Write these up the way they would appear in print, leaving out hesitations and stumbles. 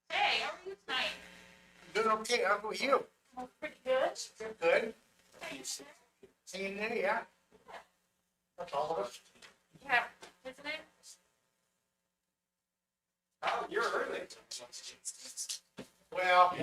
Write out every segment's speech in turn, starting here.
Hey, how are you tonight? Doing okay, how about you? Oh, pretty good. Good. Thanks. Hanging there, yeah? That's all of us. Yeah, isn't it? Oh, you're early. Well,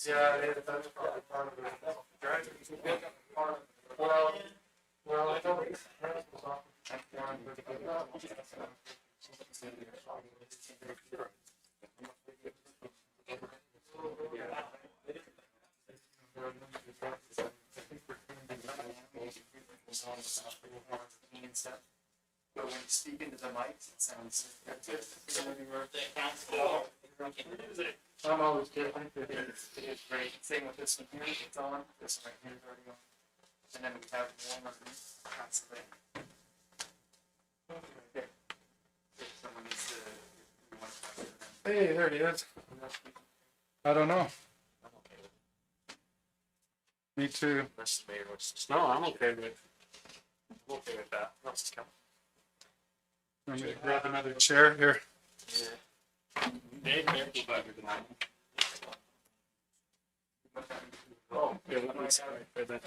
Yeah, it is, that's probably part of it. Driving is a big part of it. Well, I know it's. But when you speak into the mics, it sounds. I'm always different. It is great. Same with this one here, it's on, this one right here is already on. And then we have one underneath, constantly. Okay. If someone needs to, we want to talk to them. Hey, there he is. I don't know. I'm okay with it. Me too. Unless the mayor wants to stay. No, I'm okay with that. Let's come. Want me to grab another chair here? Yeah. Dave, go back to the line. Oh, Yeah, let me start with it.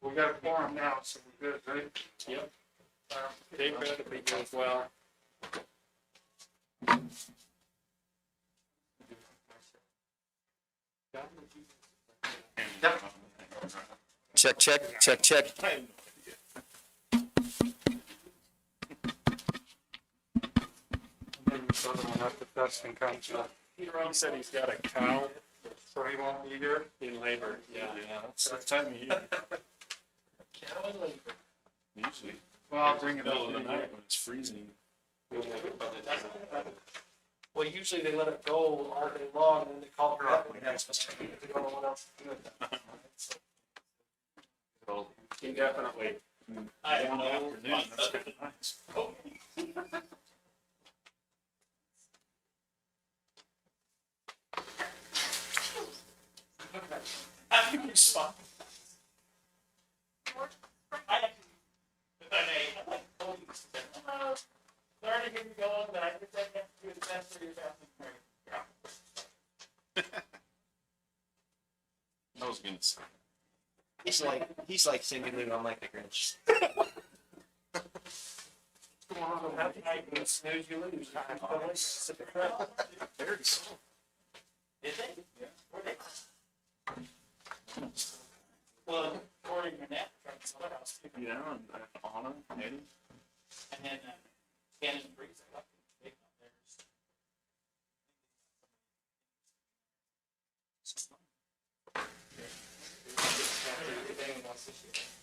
We got a forum now, so we're good, right? Yep. Dave better be good as well. Check, check, check, check. Maybe someone will have to test and come to. He said he's got a cow So he won't be here? in labor. Yeah, that's the time of year. Usually, Well, I'll bring it middle of the up. night when it's freezing. well, usually they let it go all day long, and then they call her up when it's supposed to be, they don't know what else to do with it. He definitely. I Warm know. afternoon, that's kind of nice. I think you're spot. Sorry to get you going, but I think I have to do the best for your bathroom. I was gonna say. He's like singing it on like the Grinch. Happy night, you snooze, you lose. Sit the crap. Very slow. Did they? Yeah. Were they? Well, according to that, from the house too. Yeah, and Anna, Eddie. And then, Ken and Breeze, I left them big on theirs.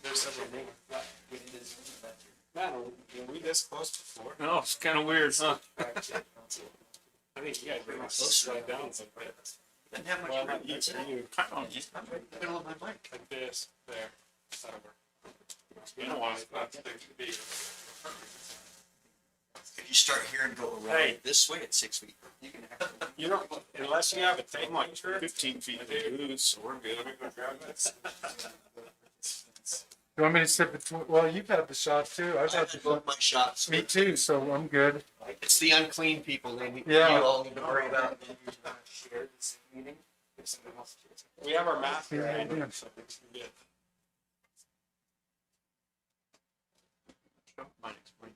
There's something new. We did this that year. Man, were we this close before? No, it's kind of weird, huh? I think you guys were close to right down some bit. Doesn't have much Well, room. not you, you, kind of just I'm right in the middle of my mic. like this, there. That'll work. It's been a while, it's not too big. If you start here and go around Hey. this way, it's 6 feet. You can actually. You don't, unless you have a thing like 15 feet to lose, so we're good. You want me to sit between, well, you've had the shot too. I've had I've the had both my shots. Me too, so I'm good. It's the unclean people they need, Yeah. you all need to worry about. Share this meeting, if someone else shares it. We have our math Yeah, right, yeah. so it's good. Might explain.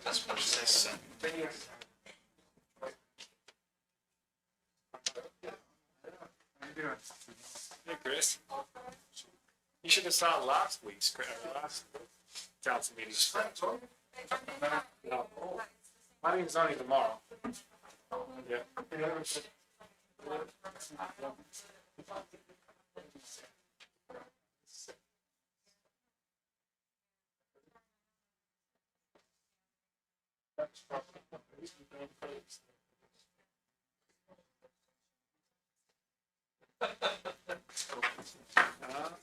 That's what it says. How you doing? Hey, Chris. You should have saw last week's, last council meeting. No. My meeting's only tomorrow. Yeah.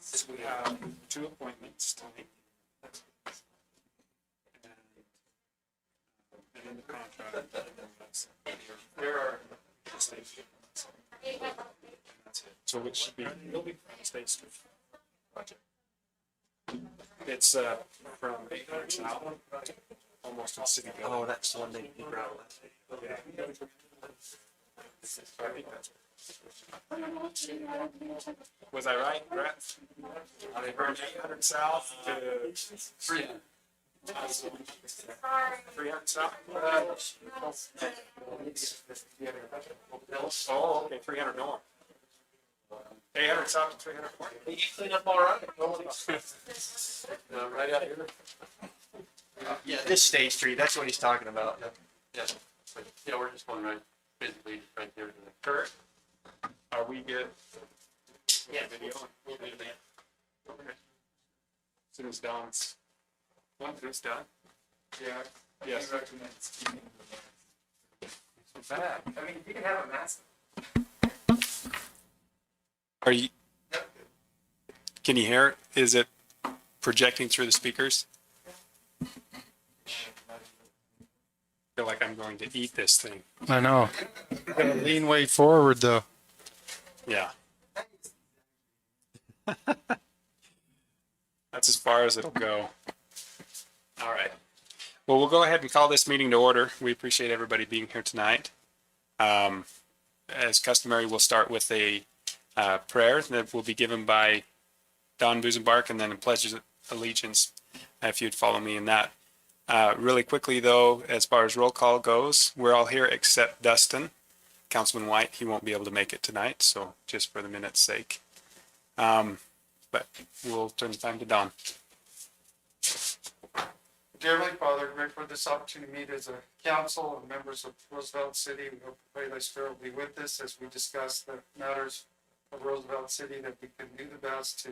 So we have 2 appointments tonight. And then the contract. There are. That's it. So it should be, it'll be from the State Street project. It's from 800 south almost in city Oh, building. that's the one they brought last week. Yeah. I think that's. Was I right, Brett? They burned 800 south to 300 south? Oh, okay, 300 north. 800 south to 300 north. You clean up all right. Right out here. Yeah, this State Street, that's what he's talking about. Yeah, we're just going right, basically right there to the. Kurt, are we good? Yeah. Video. Okay. As soon as Don's, once it's done. Yeah. Yes. He recommends keeping the mask. It's bad. I mean, you can have a mask. Are you? Can you hear it? Is it projecting through the speakers? I feel like I'm going to eat this thing. I know. Gotta lean way forward though. Yeah. That's as far as it'll go. All right. Well, we'll go ahead and call this meeting to order. We appreciate everybody being here tonight. As customary, we'll start with a prayer that will be given by Don Busenbark, and then a pledge of allegiance, if you'd follow me in that. Really quickly, though, as far as roll call goes, we're all here except Dustin. Councilman White, he won't be able to make it tonight, so just for the minute's sake. But we'll turn the time to Don. Dear Heavenly Father, grateful for this opportunity to meet as a council and members of Roosevelt City. We hope to pray thy spirit will be with us as we discuss the matters of Roosevelt City, that we can do the best to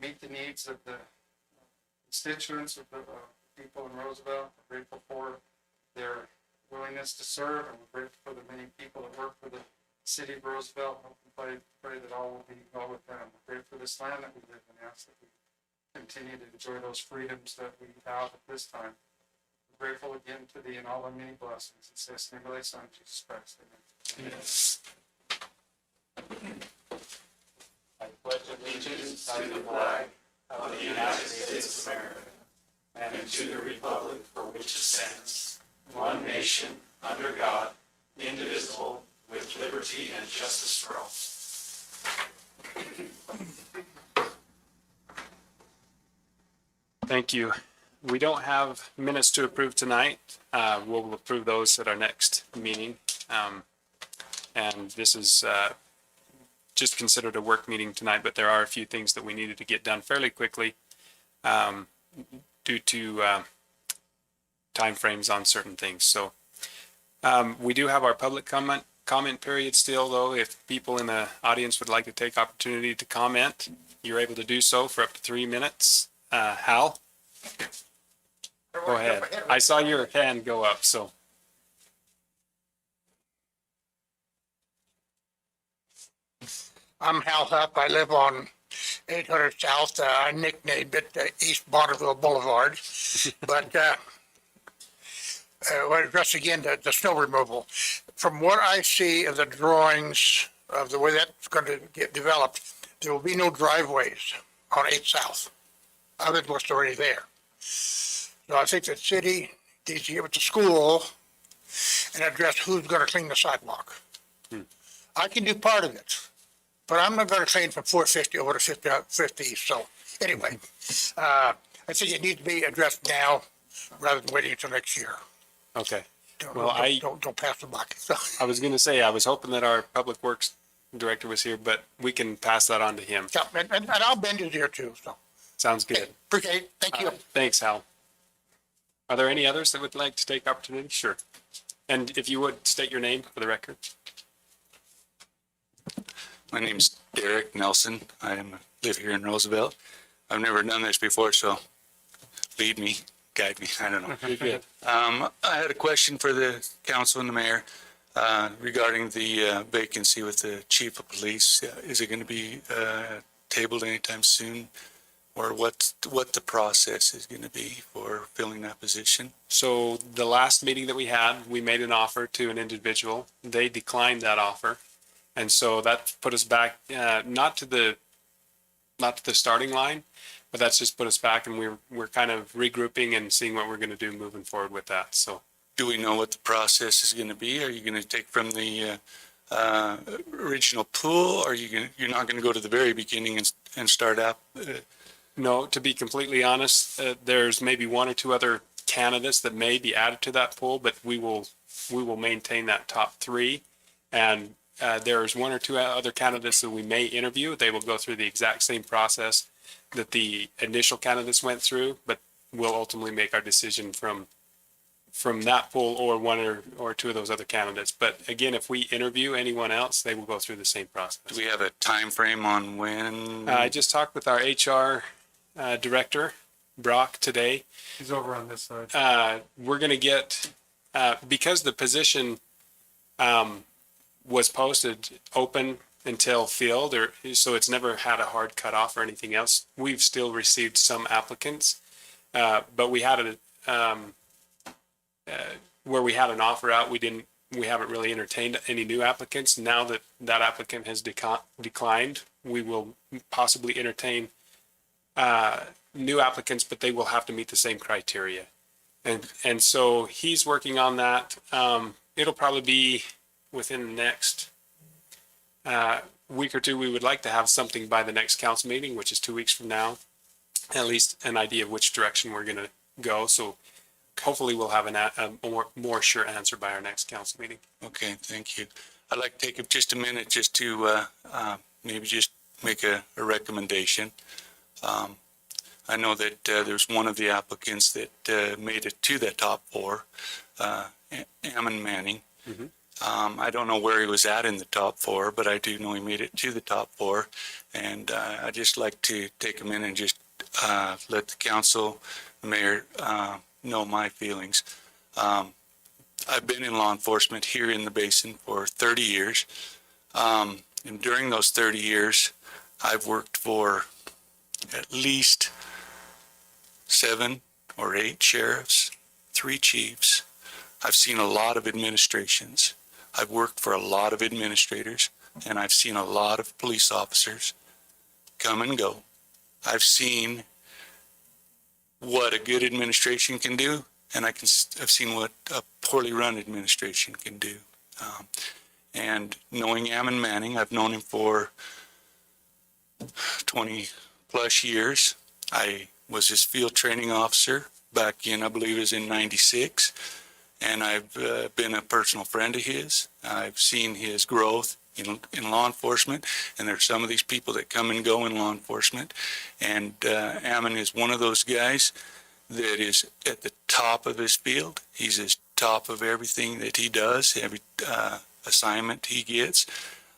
meet the needs of the constituents of the people in Roosevelt. We're grateful for their willingness to serve, and we're grateful for the many people that work for the city of Roosevelt. Hope and pray that all will be well with them. We're grateful for this land that we live in, and ask that we continue to enjoy those freedoms that we have at this time. We're grateful again to thee and all the many blessings. In the name of thy Son, Jesus Christ. Amen. I pledge allegiance to the flag of the United States of America and to the republic for which it stands, one nation, under God, indivisible, with liberty and justice for all. Thank you. We don't have minutes to approve tonight. We'll approve those at our next meeting. And this is just considered a work meeting tonight, but there are a few things that we needed to get done fairly quickly due to timeframes on certain things. So we do have our public comment period still, though. If people in the audience would like to take opportunity to comment, you're able to do so for up to 3 minutes. Hal? Go ahead. I saw your hand go up, so. I'm Hal Hupp. I live on 800 South. I nicknamed it East Bonneville Boulevard. But well, address again the snow removal. From what I see of the drawings of the way that's going to get developed, there will be no driveways on 8 South, other than what's already there. So I think the city needs to get with the school and address who's going to clean the sidewalk. I can do part of it, but I'm not going to clean from 450 over to 50 East. So anyway, I think it needs to be addressed now rather than waiting until next year. Okay. Don't pass the buck. So, I was going to say, I was hoping that our public works director was here, but we can pass that on to him. yeah, and I'll bend his ear too. So Sounds good. okay, appreciate it. Thank you. Thanks, Hal. Are there any others that would like to take opportunity? Sure. And if you would state your name for the record. My name's Derek Nelson. I live here in Roosevelt. I've never done this before, so lead me, guide me. I don't know. You're good. I had a question for the council and the mayor regarding the vacancy with the chief of police. Is it going to be tabled anytime soon, or what the process is going to be for filling that position? So the last meeting that we had, we made an offer to an individual. They declined that offer. And so that put us back, not to the starting line, but that's just put us back, and we're kind of regrouping and seeing what we're going to do moving forward with that. So Do we know what the process is going to be? Are you going to take from the original pool? Or you're not going to go to the very beginning and start up? no, to be completely honest, there's maybe one or two other candidates that may be added to that pool, but we will maintain that top three. And there's one or two other candidates that we may interview. They will go through the exact same process that the initial candidates went through, but we'll ultimately make our decision from that pool or one or two of those other candidates. But again, if we interview anyone else, they will go through the same process. Do we have a time frame on when? I just talked with our HR director, Brock, today. He's over on this side. We're going to get, because the position was posted open until filled, so it's never had a hard cutoff or anything else. We've still received some applicants, but we had where we had an offer out, we haven't really entertained any new applicants. Now that that applicant has declined, we will possibly entertain new applicants, but they will have to meet the same criteria. And so he's working on that. It'll probably be within the next week or two. We would like to have something by the next council meeting, which is 2 weeks from now, at least an idea of which direction we're going to go. So hopefully we'll have a more sure answer by our next council meeting. Okay, thank you. I'd like to take just a minute just to maybe just make a recommendation. I know that there's one of the applicants that made it to the top four, Ammon Manning. Mm-hmm. I don't know where he was at in the top four, but I do know he made it to the top four. And I'd just like to take a minute and just let the council, the mayor, know my feelings. I've been in law enforcement here in the basin for 30 years. And during those 30 years, I've worked for at least 7 or 8 sheriffs, 3 chiefs. I've seen a lot of administrations. I've worked for a lot of administrators, and I've seen a lot of police officers come and go. I've seen what a good administration can do, and I've seen what a poorly run administration can do. And knowing Ammon Manning, I've known him for 20 plus years. I was his field training officer back in, I believe it was in 96. And I've been a personal friend of his. I've seen his growth in law enforcement, and there's some of these people that come and go in law enforcement. And Ammon is one of those guys that is at the top of his field. He's at top of everything that he does, every assignment he gets.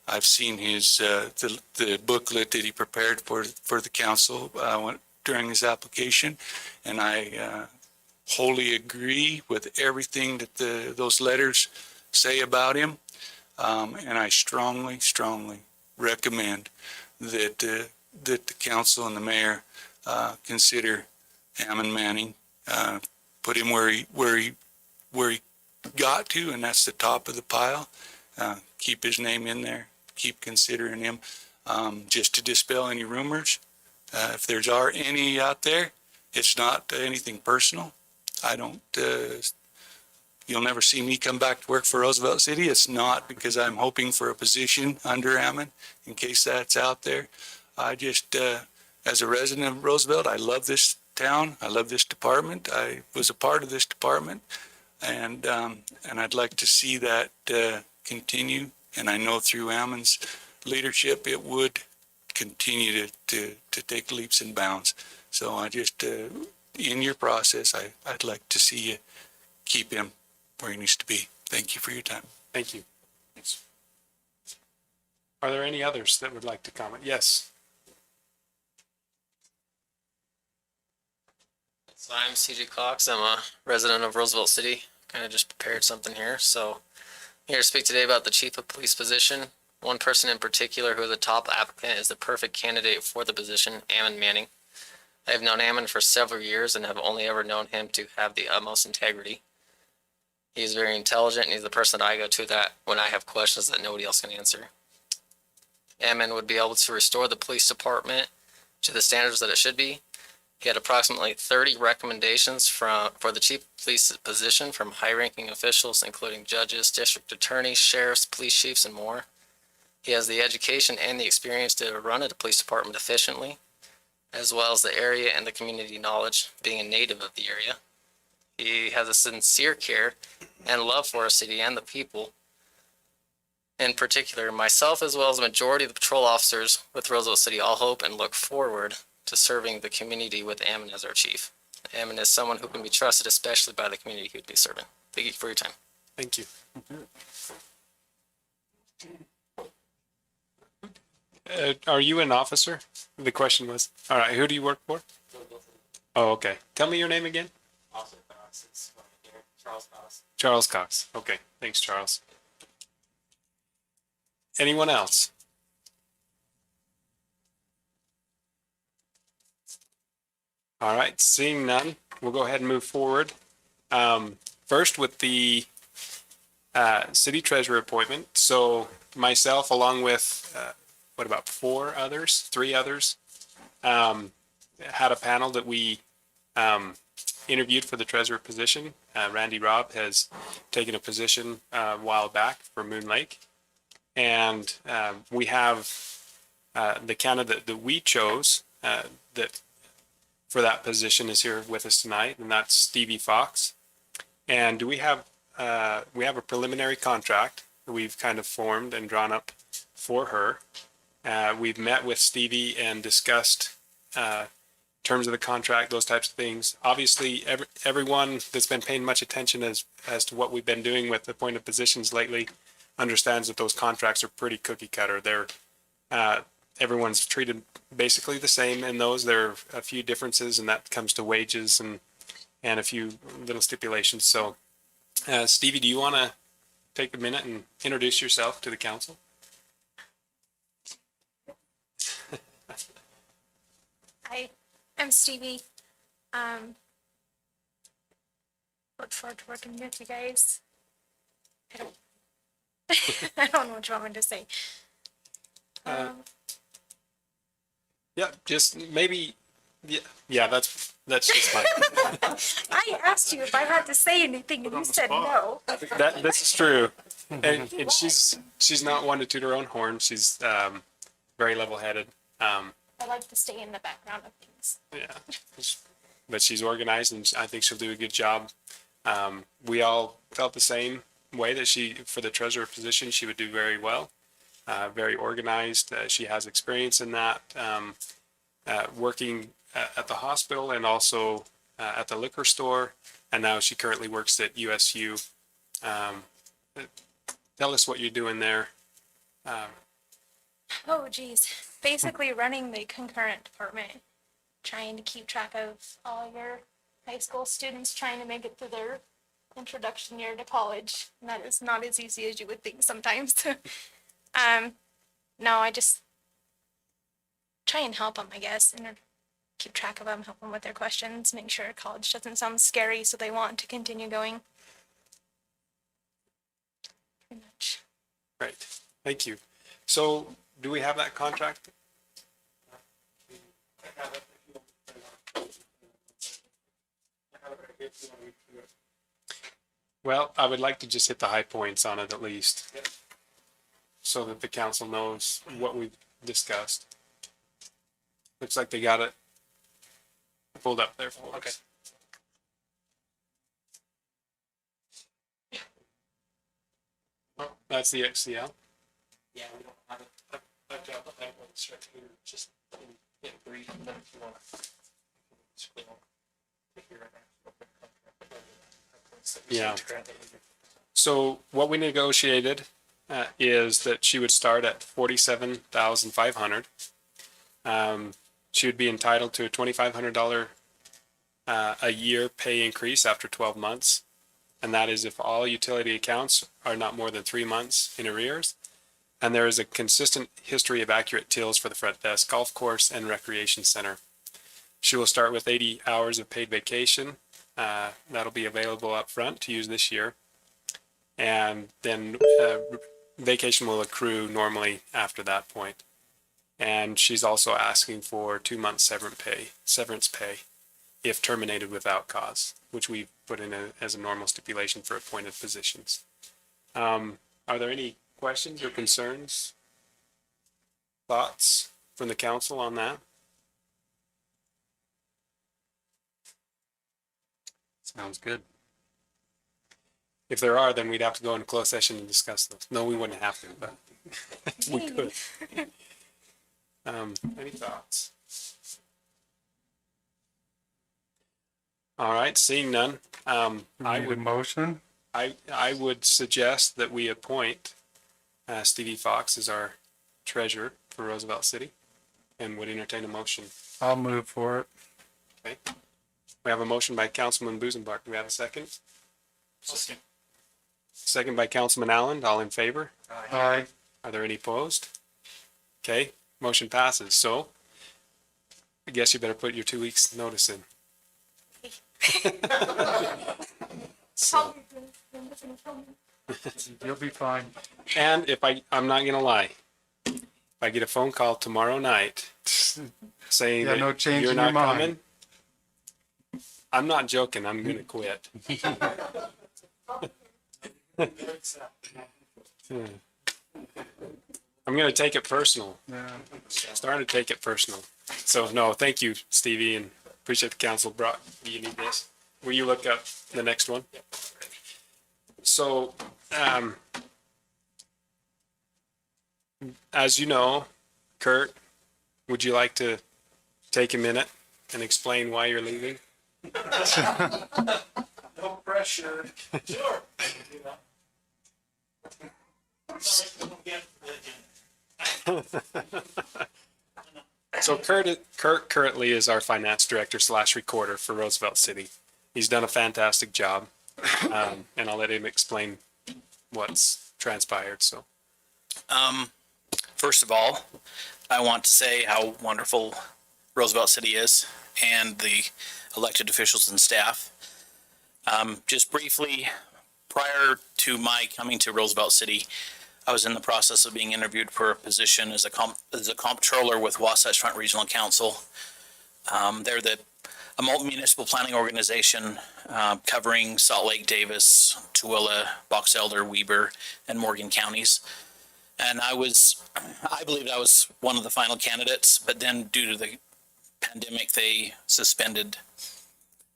I've seen his the booklet that he prepared for the council during his application, and I wholly agree with everything that those letters say about him, and I strongly recommend that the council and the mayor consider Ammon Manning, put him where he got to, and that's the top of the pile. Keep his name in there. Keep considering him, just to dispel any rumors. If there are any out there, it's not anything personal. I don't, you'll never see me come back to work for Roosevelt City. It's not because I'm hoping for a position under Ammon, in case that's out there. I just, as a resident of Roosevelt, I love this town. I love this department. I was a part of this department, and I'd like to see that continue. And I know through Ammon's leadership, it would continue to take leaps and bounds. So I just, in your process, I'd like to see you keep him where he needs to be. Thank you for your time. Thank you. Thanks. Are there any others that would like to comment? Yes. So I'm CJ Cox. I'm a resident of Roosevelt City. Kind of just prepared something here. So I'm here to speak today about the chief of police position. One person in particular who is the top applicant is the perfect candidate for the position, Ammon Manning. I have known Ammon for several years and have only ever known him to have the utmost integrity. He is very intelligent, and he's the person that I go to that when I have questions that nobody else can answer. Ammon would be able to restore the police department to the standards that it should be. He had approximately 30 recommendations for the chief of police position from high-ranking officials, including judges, district attorneys, sheriffs, police chiefs, and more. He has the education and the experience to run a police department efficiently, as well as the area and the community knowledge, being a native of the area. He has a sincere care and love for our city and the people. In particular, myself as well as the majority of the patrol officers with Roosevelt City all hope and look forward to serving the community with Ammon as our chief. Ammon is someone who can be trusted, especially by the community he would be serving. Thank you for your time. Thank you. Are you an officer? The question was. All right. Who do you work for? Oh, okay. Tell me your name again. Charles Cox. Charles Cox. Okay. Thanks, Charles. Anyone else? All right. Seeing none, we'll go ahead and move forward. First with the city treasurer appointment. So myself, along with what about three others, had a panel that we interviewed for the treasurer position. Randy Robb has taken a position a while back for Moon Lake. And we have the candidate that we chose that for that position is here with us tonight, and that's Stevie Fox. And we have a preliminary contract that we've kind of formed and drawn up for her. We've met with Stevie and discussed terms of the contract, those types of things. Obviously, everyone that's been paying much attention as to what we've been doing with appointed positions lately understands that those contracts are pretty cookie cutter. They're everyone's treated basically the same in those. There are a few differences, and that comes to wages and a few little stipulations. So, Stevie, do you want to take a minute and introduce yourself to the council? Hi, I'm Stevie. Look forward to working with you guys. I don't know what you want me to say. Yeah, just maybe. Yeah, that's just fine. I asked you if I had to say anything and you said no. This is true, and she's not one to toot her own horn. She's very level-headed. I like to stay in the background of things. Yeah, but she's organized, and I think she'll do a good job. We all felt the same way that for the treasurer position, she would do very well. Very organized. She has experience in that, working at the hospital and also at the liquor store. And now she currently works at USU. Tell us what you're doing there. Oh, geez. Basically running the concurrent department, trying to keep track of all your high school students trying to make it through their introduction year to college. And that is not as easy as you would think sometimes. No, I just try and help them, I guess, and keep track of them, help them with their questions, make sure college doesn't sound scary so they want to continue going. Pretty much. Great. Thank you. So do we have that contract? Well, I would like to just hit the high points on it at least, so that the council knows what we've discussed. Looks like they got it pulled up there for us. Oh, that's the XCL. Yeah, we don't have it. I've got that one straight here, just in brief, and then if you want to. Yeah. So what we negotiated is that she would start at $47,500. She would be entitled to a $2,500 a year pay increase after 12 months. And that is if all utility accounts are not more than 3 months in arrears. And there is a consistent history of accurate tills for the front desk, golf course, and recreation center. She will start with 80 hours of paid vacation. That'll be available up front to use this year. And then vacation will accrue normally after that point. And she's also asking for 2 months severance pay. if terminated without cause, which we put in as a normal stipulation for appointed positions. Are there any questions or concerns? Thoughts from the council on that? Sounds good. If there are, then we'd have to go into closed session and discuss those. No, we wouldn't have to, but we could. Any thoughts? All right, seeing none, I Need a would motion? I would suggest that we appoint Stevie Fox as our treasurer for Roosevelt City, and would entertain a motion. I'll move for it. Okay. We have a motion by Councilman Busenbark. Do we have a second? Second by Councilman Allen. All in favor? Aye. Are there any opposed? Okay, motion passes. So I guess you better put your 2 weeks notice in. So, You'll be fine. and if I'm not gonna lie, if I get a phone call tomorrow night saying Yeah, no that change you're in not your mind. coming, I'm not joking. I'm gonna quit. I'm gonna take it personal. Yeah. Starting to take it personal. So no, thank you, Stevie, and appreciate the council brought. Do you need this? Will you look up the next one? So, as you know, Kurt, would you like to take a minute and explain why you're leaving? No pressure. Sure. So Kurt currently is our finance director / recorder for Roosevelt City. He's done a fantastic job, and I'll let him explain what's transpired. So, First of all, I want to say how wonderful Roosevelt City is and the elected officials and staff. Just briefly, prior to my coming to Roosevelt City, I was in the process of being interviewed for a position as a comptroller with Wasatch Front Regional Council. They're a multi-municipal planning organization covering Salt Lake, Davis, Tooele, Box Elder, Weber, and Morgan counties. And I believed I was one of the final candidates, but then due to the pandemic, they suspended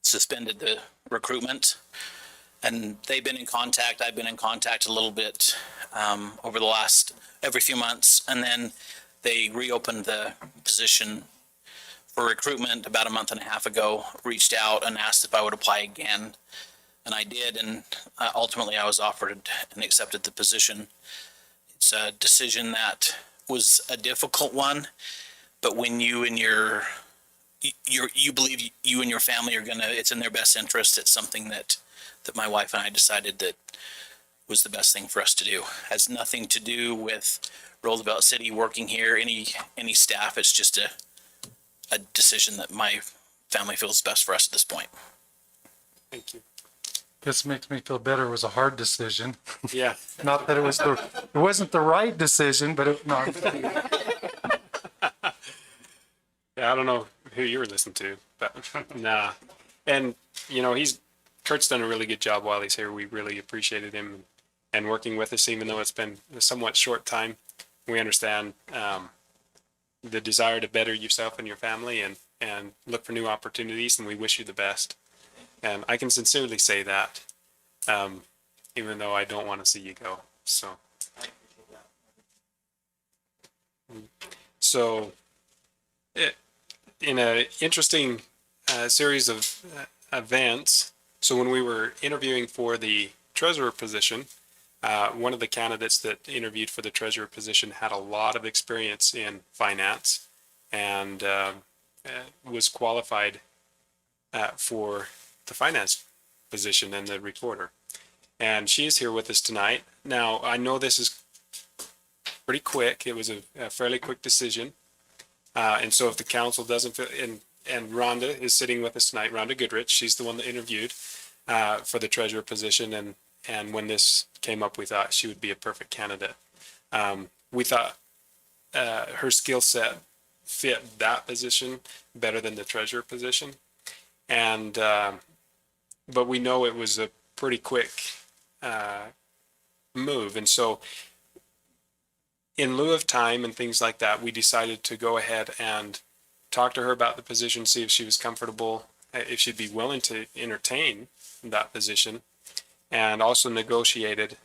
the recruitment. And they've been in contact. I've been in contact a little bit over the last every few months, and then they reopened the position for recruitment about a month and a half ago. Reached out and asked if I would apply again, and I did. And ultimately, I was offered and accepted the position. It's a decision that was a difficult one, but when you and you believe you and your family are it's in their best interest. It's something that my wife and I decided that was the best thing for us to do. Has nothing to do with Roosevelt City working here, any staff. It's just a decision that my family feels best for us at this point. thank you. This makes me feel better. It was a hard decision. Yeah. Not that it wasn't the right decision, but no. Yeah, I don't know who you were listening to, but nah. And Kurt's done a really good job while he's here. We really appreciated him and working with us, even though it's been a somewhat short time. We understand the desire to better yourself and your family and look for new opportunities, and we wish you the best. And I can sincerely say that, even though I don't want to see you go. So, in an interesting series of events, so when we were interviewing for the treasurer position, one of the candidates that interviewed for the treasurer position had a lot of experience in finance and was qualified for the finance position and the reporter. And she is here with us tonight. Now, I know this is pretty quick. It was a fairly quick decision. And so if the council doesn't feel, and Rhonda is sitting with us tonight, Rhonda Goodrich, she's the one that interviewed for the treasurer position. And when this came up, we thought she would be a perfect candidate. We thought her skill set fit that position better than the treasurer position. And, but we know it was a pretty quick move. And so in lieu of time and things like that, we decided to go ahead and talk to her about the position, see if she was comfortable, if she'd be willing to entertain that position, and also negotiated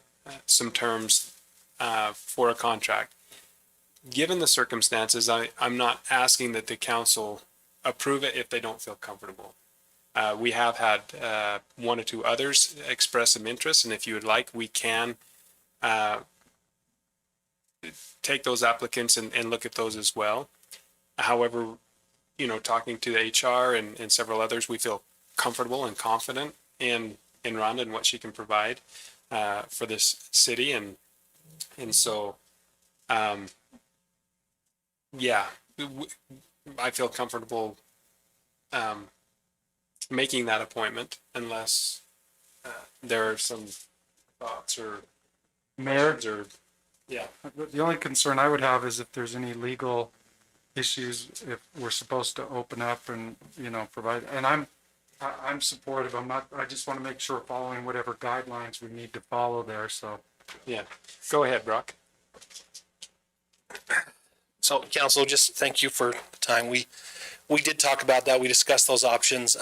some terms for a contract. Given the circumstances, I'm not asking that the council approve it if they don't feel comfortable. We have had one or two others express some interest, and if you would like, we can take those applicants and look at those as well. However, talking to the HR and several others, we feel comfortable and confident in Rhonda and what she can provide for this city, and so yeah, I feel comfortable making that appointment unless there are some thoughts or Mayor, questions or yeah. the only concern I would have is if there's any legal issues, if we're supposed to open up and, provide, and I'm supportive. I just want to make sure following whatever guidelines we need to follow there. So, Yeah, go ahead, Brock. So council, just thank you for the time. We did talk about that. We discussed those options.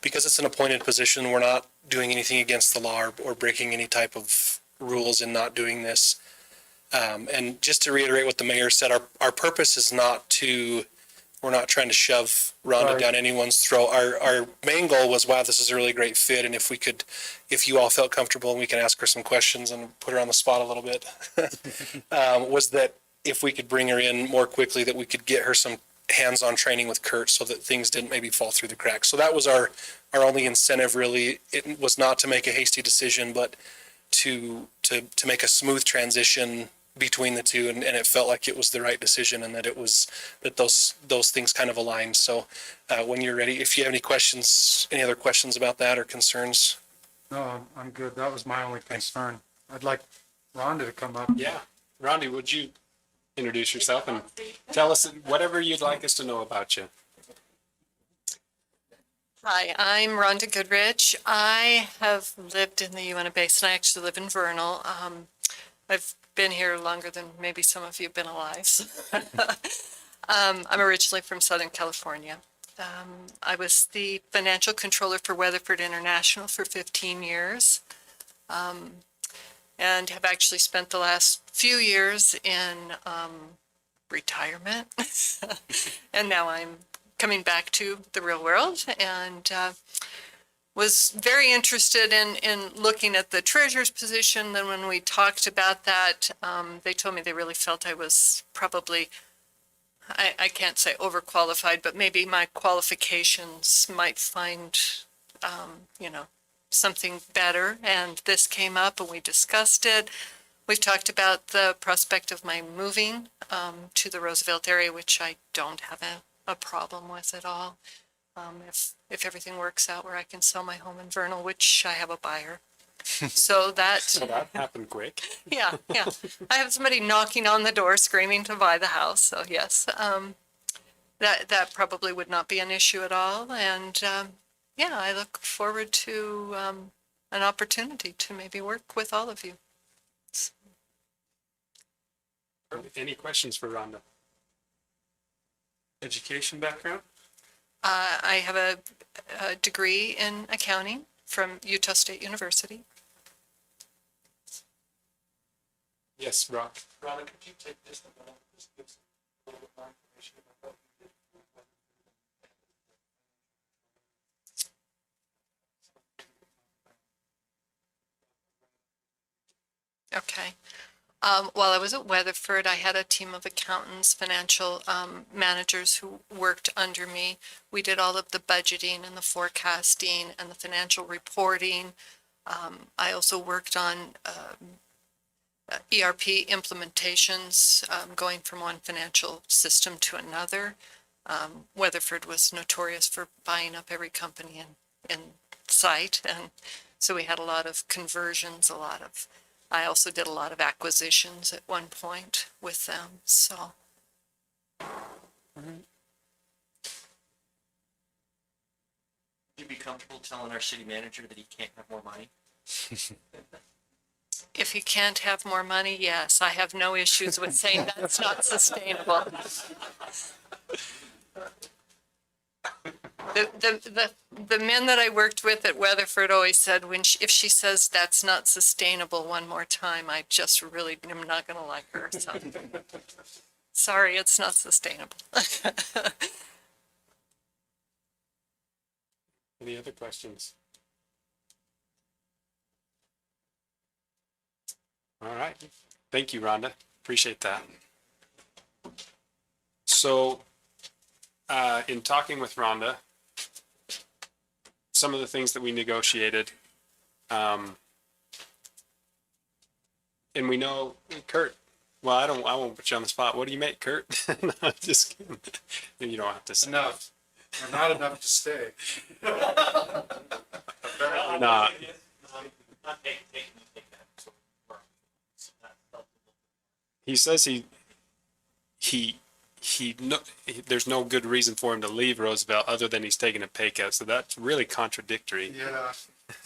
Because it's an appointed position, we're not doing anything against the law or breaking any type of rules in not doing this. And just to reiterate what the mayor said, our purpose is we're not trying to shove Rhonda Right. down anyone's throat. Our main goal was, wow, this is a really great fit. And if you all felt comfortable and we can ask her some questions and put her on the spot a little bit, was that if we could bring her in more quickly, that we could get her some hands-on training with Kurt so that things didn't maybe fall through the cracks. So that was our only incentive, really. It was not to make a hasty decision, but to make a smooth transition between the two, and it felt like it was the right decision, and that those things kind of aligned. So when you're ready, if you have any other questions about that or concerns. no, I'm good. That was my only concern. I'd like Rhonda to come up. Yeah, Rondi, would you introduce yourself and tell us whatever you'd like us to know about you? Hi, I'm Rhonda Goodrich. I have lived in the Uinta Basin. I actually live in Vernal. I've been here longer than maybe some of you have been alive. I'm originally from Southern California. I was the financial controller for Weatherford International for 15 years. And have actually spent the last few years in retirement. And now I'm coming back to the real world, and was very interested in looking at the treasurer's position. Then when we talked about that, they told me they really felt I was probably, I can't say overqualified, but maybe my qualifications might find, something better. And this came up and we discussed it. We've talked about the prospect of my moving to the Roosevelt area, which I don't have a problem with at all. If everything works out where I can sell my home in Vernal, which I have a buyer. So that happened quick. yeah. I have somebody knocking on the door screaming to buy the house. So yes, that probably would not be an issue at all. And I look forward to an opportunity to maybe work with all of you. Any questions for Rhonda? Education background? I have a degree in accounting from Utah State University. Yes, Brock. Rhonda, could you take this and just give us a little bit more information about what you did? Okay. While I was at Weatherford, I had a team of accountants, financial managers who worked under me. We did all of the budgeting and the forecasting and the financial reporting. I also worked on ERP implementations, going from one financial system to another. Weatherford was notorious for buying up every company in sight, and so we had a lot of conversions, I also did a lot of acquisitions at one point with them, so. Would you be comfortable telling our city manager that he can't have more money? If you can't have more money, yes, I have no issues with saying that's not sustainable. The men that I worked with at Weatherford always said if she says that's not sustainable one more time, I just really am not gonna like her, so. Sorry, it's not sustainable. Any other questions? All right. Thank you, Rhonda. Appreciate that. So, in talking with Rhonda, some of the things that we negotiated, and we know Kurt. Well, I won't put you on the spot. What do you make, Kurt? No, I'm just kidding. You don't have to say. Enough, or not enough to stay. Nah. He says there's no good reason for him to leave Roosevelt other than he's taking a pay cut. So that's really contradictory. Yeah.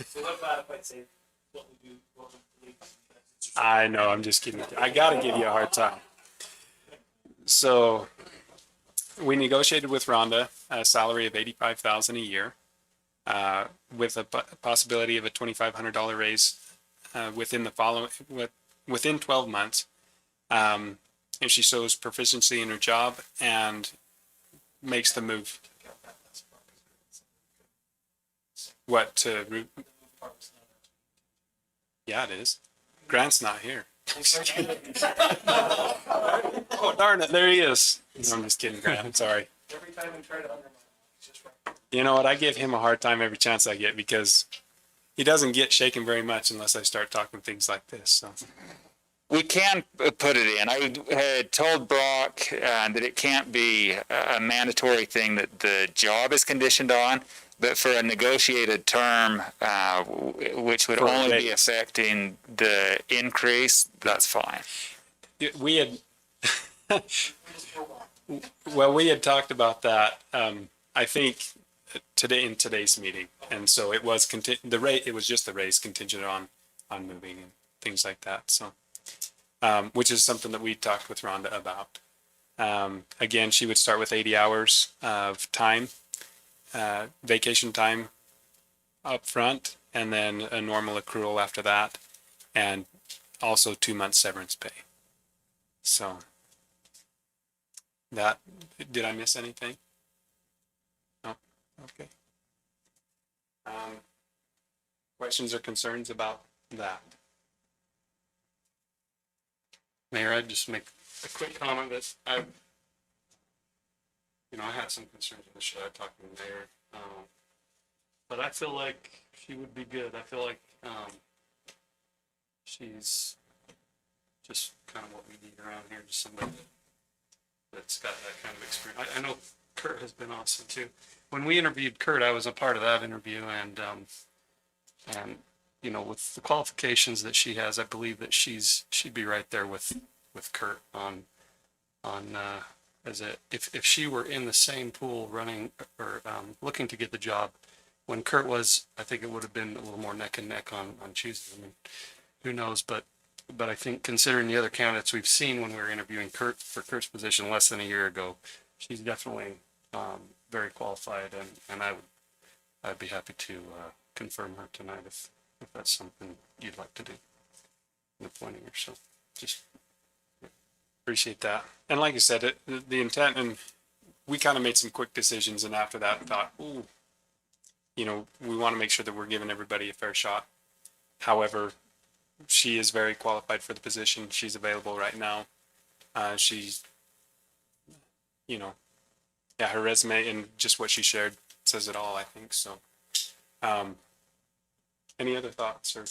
So what about if I say what we do, what we believe? I know, I'm just kidding. I gotta give you a hard time. So we negotiated with Rhonda a salary of $85,000 a year, with a possibility of a $2,500 raise within 12 months. If she shows proficiency in her job and makes the move. What to? Yeah, it is. Grant's not here. Oh, darn it. There he is. No, I'm just kidding, Grant. I'm sorry. Every time we try to undermine, it's just right. You know what? I give him a hard time every chance I get because he doesn't get shaken very much unless I start talking things like this. So. We can put it in. I had told Brock that it can't be a mandatory thing that the job is conditioned on, but for a negotiated term, which would only be affecting the increase, that's fine. We had, well, we had talked about that. I think in today's meeting, and so it was it was just the raise contingent on moving and things like that. So. Which is something that we talked with Rhonda about. Again, she would start with 80 hours of time, vacation time up front, and then a normal accrual after that, and also 2 months severance pay. So did I miss anything? No? Okay. Questions or concerns about that? Mayor, I'd just make a quick comment that I had some concerns with the show. I talked to the mayor, but I feel like she would be good. I feel like she's just kind of what we need around here, just somebody that's got that kind of experience. I know Kurt has been awesome too. When we interviewed Kurt, I was a part of that interview, and with the qualifications that she has, I believe that she'd be right there with Kurt if she were in the same pool running or looking to get the job when Kurt was, I think it would have been a little more neck and neck on choosing. I mean, who knows? But I think considering the other candidates we've seen when we were interviewing Kurt for Kurt's position less than a year ago, she's definitely very qualified, and I'd be happy to confirm her tonight if that's something you'd like to do in appointing her. So just Appreciate that. And like you said, the intent, and we kind of made some quick decisions, and after that thought, ooh, we want to make sure that we're giving everybody a fair shot. However, she is very qualified for the position. She's available right now. She's, her resume and just what she shared says it all, I think. So, any other thoughts or?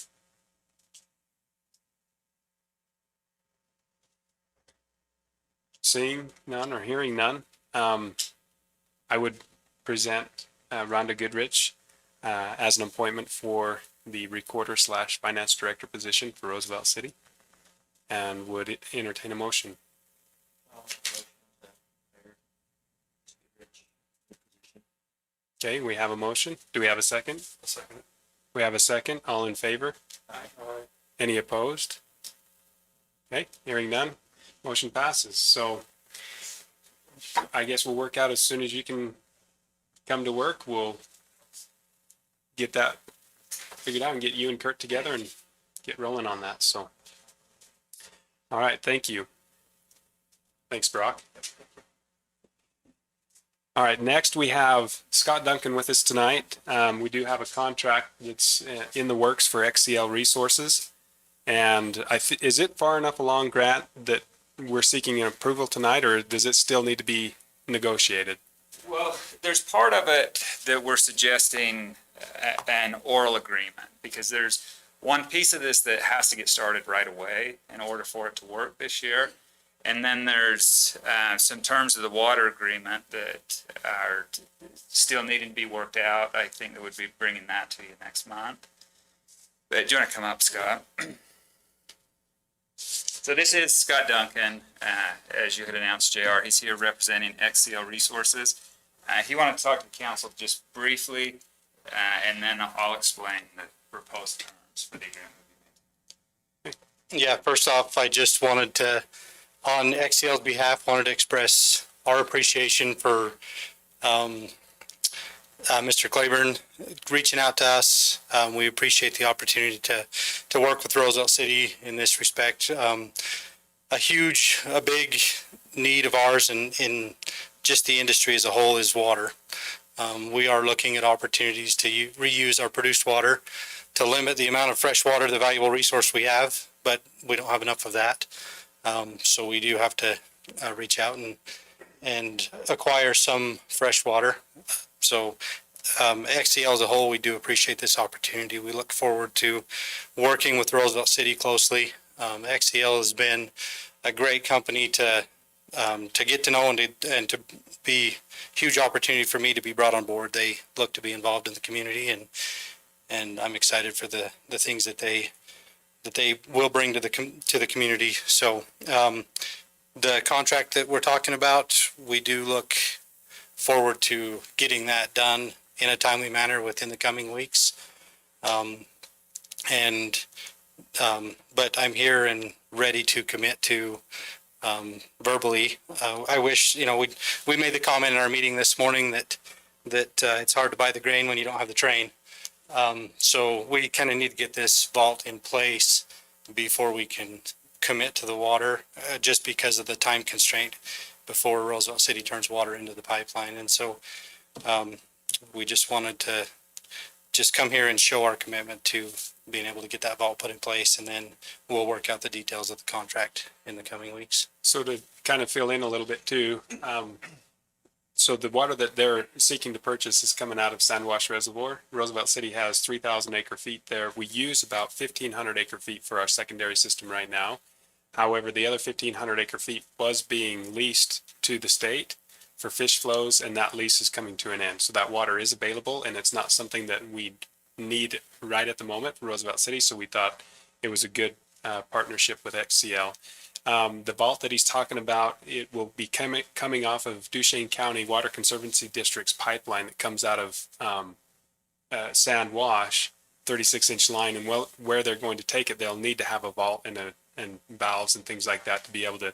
Seeing none or hearing none, I would present Rhonda Goodrich as an appointment for the recorder/finance director position for Roosevelt City, and would entertain a motion. Okay, we have a motion. Do we have a second? A second. We have a second. All in favor? Aye. Any opposed? Okay, hearing none, motion passes. So I guess we'll work out as soon as you can come to work. We'll get that figured out and get you and Kurt together and get rolling on that. So, all right, thank you. Thanks, Brock. All right, next we have Scott Duncan with us tonight. We do have a contract that's in the works for XCL Resources. And is it far enough along, Grant, that we're seeking an approval tonight, or does it still need to be negotiated? Well, there's part of it that we're suggesting an oral agreement, because there's one piece of this that has to get started right away in order for it to work this year. And then there's some terms of the water agreement that are still needing to be worked out. I think that would be bringing that to you next month. But do you want to come up, Scott? So this is Scott Duncan, as you had announced, JR. He's here representing XCL Resources. He wanted to talk to council just briefly, and then I'll explain the proposed terms for the agreement. Yeah, first off, I just wanted to, on XCL's behalf, wanted to express our appreciation for Mr. Claiborne reaching out to us. We appreciate the opportunity to work with Roosevelt City in this respect. A big need of ours in just the industry as a whole is water. We are looking at opportunities to reuse our produced water to limit the amount of fresh water, the valuable resource we have, but we don't have enough of that. So we do have to reach out and acquire some fresh water. So XCL as a whole, we do appreciate this opportunity. We look forward to working with Roosevelt City closely. XCL has been a great company to get to know and to be huge opportunity for me to be brought on board. They look to be involved in the community, and I'm excited for the things that they will bring to the community. So the contract that we're talking about, we do look forward to getting that done in a timely manner within the coming weeks. But I'm here and ready to commit to verbally. I wish, we made the comment in our meeting this morning that it's hard to buy the grain when you don't have the train. So we kind of need to get this vault in place before we can commit to the water, just because of the time constraint before Roosevelt City turns water into the pipeline. And so we just wanted to just come here and show our commitment to being able to get that vault put in place, and then we'll work out the details of the contract in the coming weeks. So to kind of fill in a little bit too, so the water that they're seeking to purchase is coming out of Sandwash Reservoir. Roosevelt City has 3,000 acre feet there. We use about 1,500 acre feet for our secondary system right now. However, the other 1,500 acre feet was being leased to the state for fish flows, and that lease is coming to an end. So that water is available, and it's not something that we need right at the moment for Roosevelt City. So we thought it was a good partnership with XCL. The vault that he's talking about, it will be coming off of Duchesne County Water Conservancy District's pipeline that comes out of Sand Wash, 36-inch line, and where they're going to take it, they'll need to have a vault and valves and things like that to be able to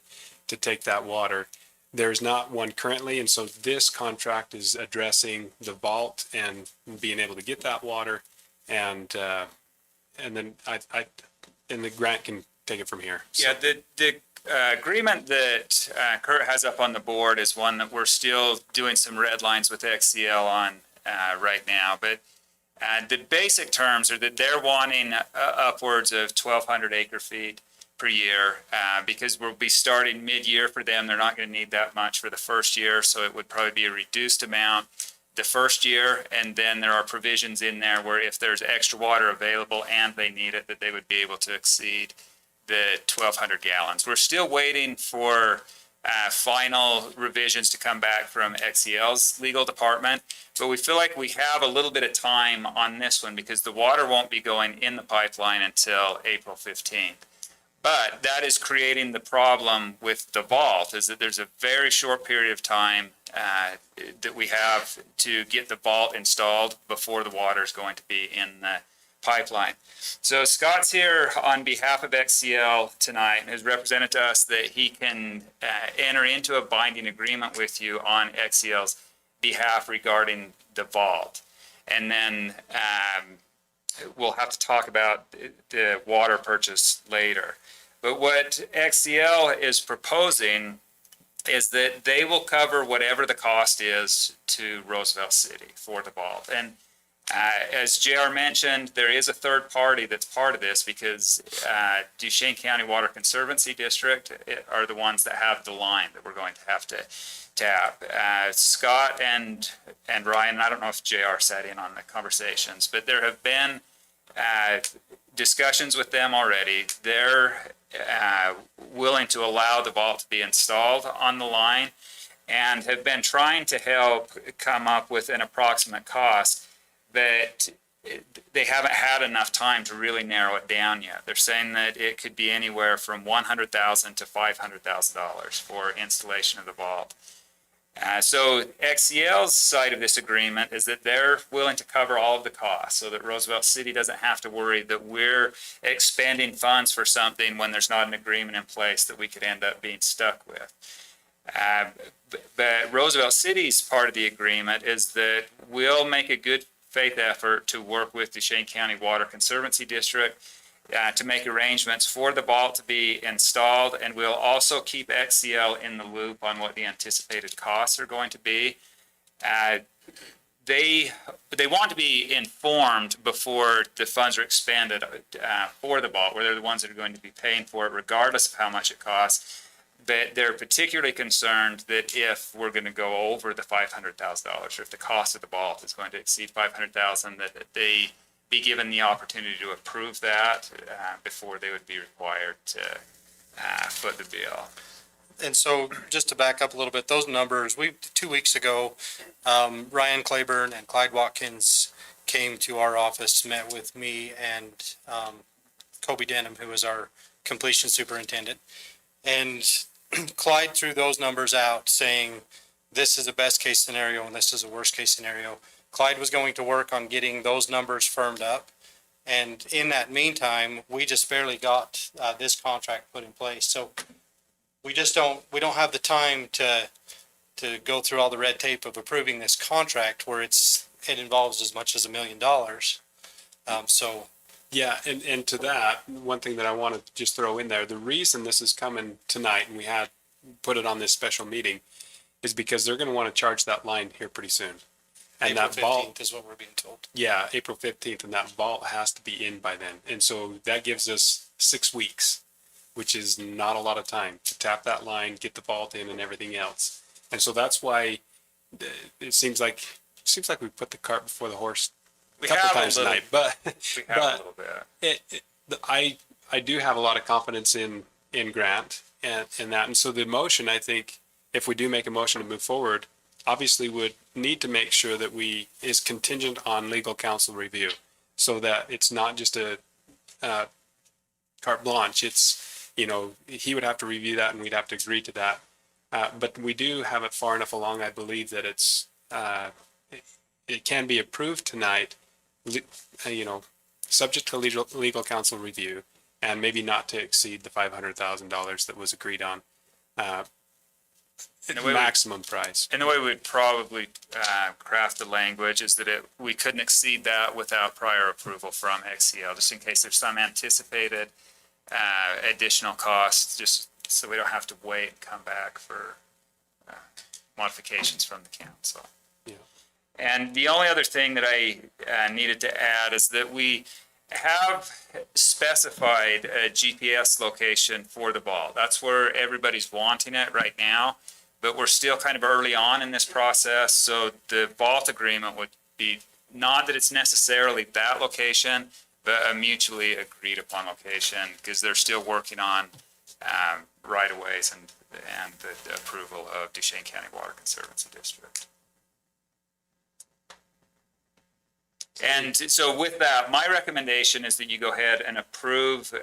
take that water. There's not one currently, and so this contract is addressing the vault and being able to get that water, and then the grant can take it from here. So. Yeah, the agreement that Kurt has up on the board is one that we're still doing some red lines with XCL on right now. But the basic terms are that they're wanting upwards of 1,200 acre feet per year because we'll be starting mid-year for them. They're not going to need that much for the first year, so it would probably be a reduced amount the first year, and then there are provisions in there where if there's extra water available and they need it, that they would be able to exceed the 1,200 gallons. We're still waiting for final revisions to come back from XCL's legal department, but we feel like we have a little bit of time on this one because the water won't be going in the pipeline until April 15th. But that is creating the problem with the vault, is that there's a very short period of time that we have to get the vault installed before the water is going to be in the pipeline. So Scott's here on behalf of XCL tonight and has represented to us that he can enter into a binding agreement with you on XCL's behalf regarding the vault. And then we'll have to talk about the water purchase later. But what XCL is proposing is that they will cover whatever the cost is to Roosevelt City for the vault. And as JR mentioned, there is a third party that's part of this because Duchesne County Water Conservancy District are the ones that have the line that we're going to have to tap. Scott and Ryan, I don't know if JR sat in on the conversations, but there have been discussions with them already. They're willing to allow the vault to be installed on the line and have been trying to help come up with an approximate cost, but they haven't had enough time to really narrow it down yet. They're saying that it could be anywhere from $100,000 to $500,000 for installation of the vault. So XCL's side of this agreement is that they're willing to cover all of the costs so that Roosevelt City doesn't have to worry that we're expending funds for something when there's not an agreement in place that we could end up being stuck with. But Roosevelt City's part of the agreement is that we'll make a good faith effort to work with Duchesne County Water Conservancy District to make arrangements for the vault to be installed, and we'll also keep XCL in the loop on what the anticipated costs are going to be. They want to be informed before the funds are expended for the vault, where they're the ones that are going to be paying for it, regardless of how much it costs. But they're particularly concerned that if we're going to go over the $500,000, or if the cost of the vault is going to exceed $500,000, that they be given the opportunity to approve that before they would be required to foot the bill. And so just to back up a little bit, those numbers, 2 weeks ago, Ryan Claiborne and Clyde Watkins came to our office, met with me and Kobe Denham, who is our completion superintendent. And Clyde threw those numbers out saying, this is a best case scenario and this is a worst case scenario. Clyde was going to work on getting those numbers firmed up. And in that meantime, we just barely got this contract put in place. So we don't have the time to go through all the red tape of approving this contract where it involves as much as $1 million. Yeah, and to that, one thing that I want to just throw in there, the reason this is coming tonight and we had put it on this special meeting is because they're going to want to charge that line here pretty soon. And April that vault 15th is what we're being told. Yeah, April 15th, and that vault has to be in by then. And so that gives us 6 weeks, which is not a lot of time to tap that line, get the vault in and everything else. And so that's why it seems like we put the cart before the horse a couple times tonight, but a little bit. I do have a lot of confidence in Grant and that. And so the motion, I think, if we do make a motion to move forward, obviously would need to make sure that is contingent on legal counsel review, so that it's not just a carte blanche. It's, he would have to review that and we'd have to agree to that. But we do have it far enough along, I believe, that it can be approved tonight, subject to legal counsel review, and maybe not to exceed the $500,000 that was agreed on. Maximum price. And the way we'd probably craft the language is that we couldn't exceed that without prior approval from XCL, just in case there's some anticipated additional costs, just so we don't have to wait and come back for modifications from the council. Yeah. And the only other thing that I needed to add is that we have specified a GPS location for the vault. That's where everybody's wanting it right now, but we're still kind of early on in this process. So the vault agreement would be not that it's necessarily that location, but a mutually agreed upon location, because they're still working on right-of-ways and the approval of Duchesne County Water Conservancy District. And so with that, my recommendation is that you go ahead and approve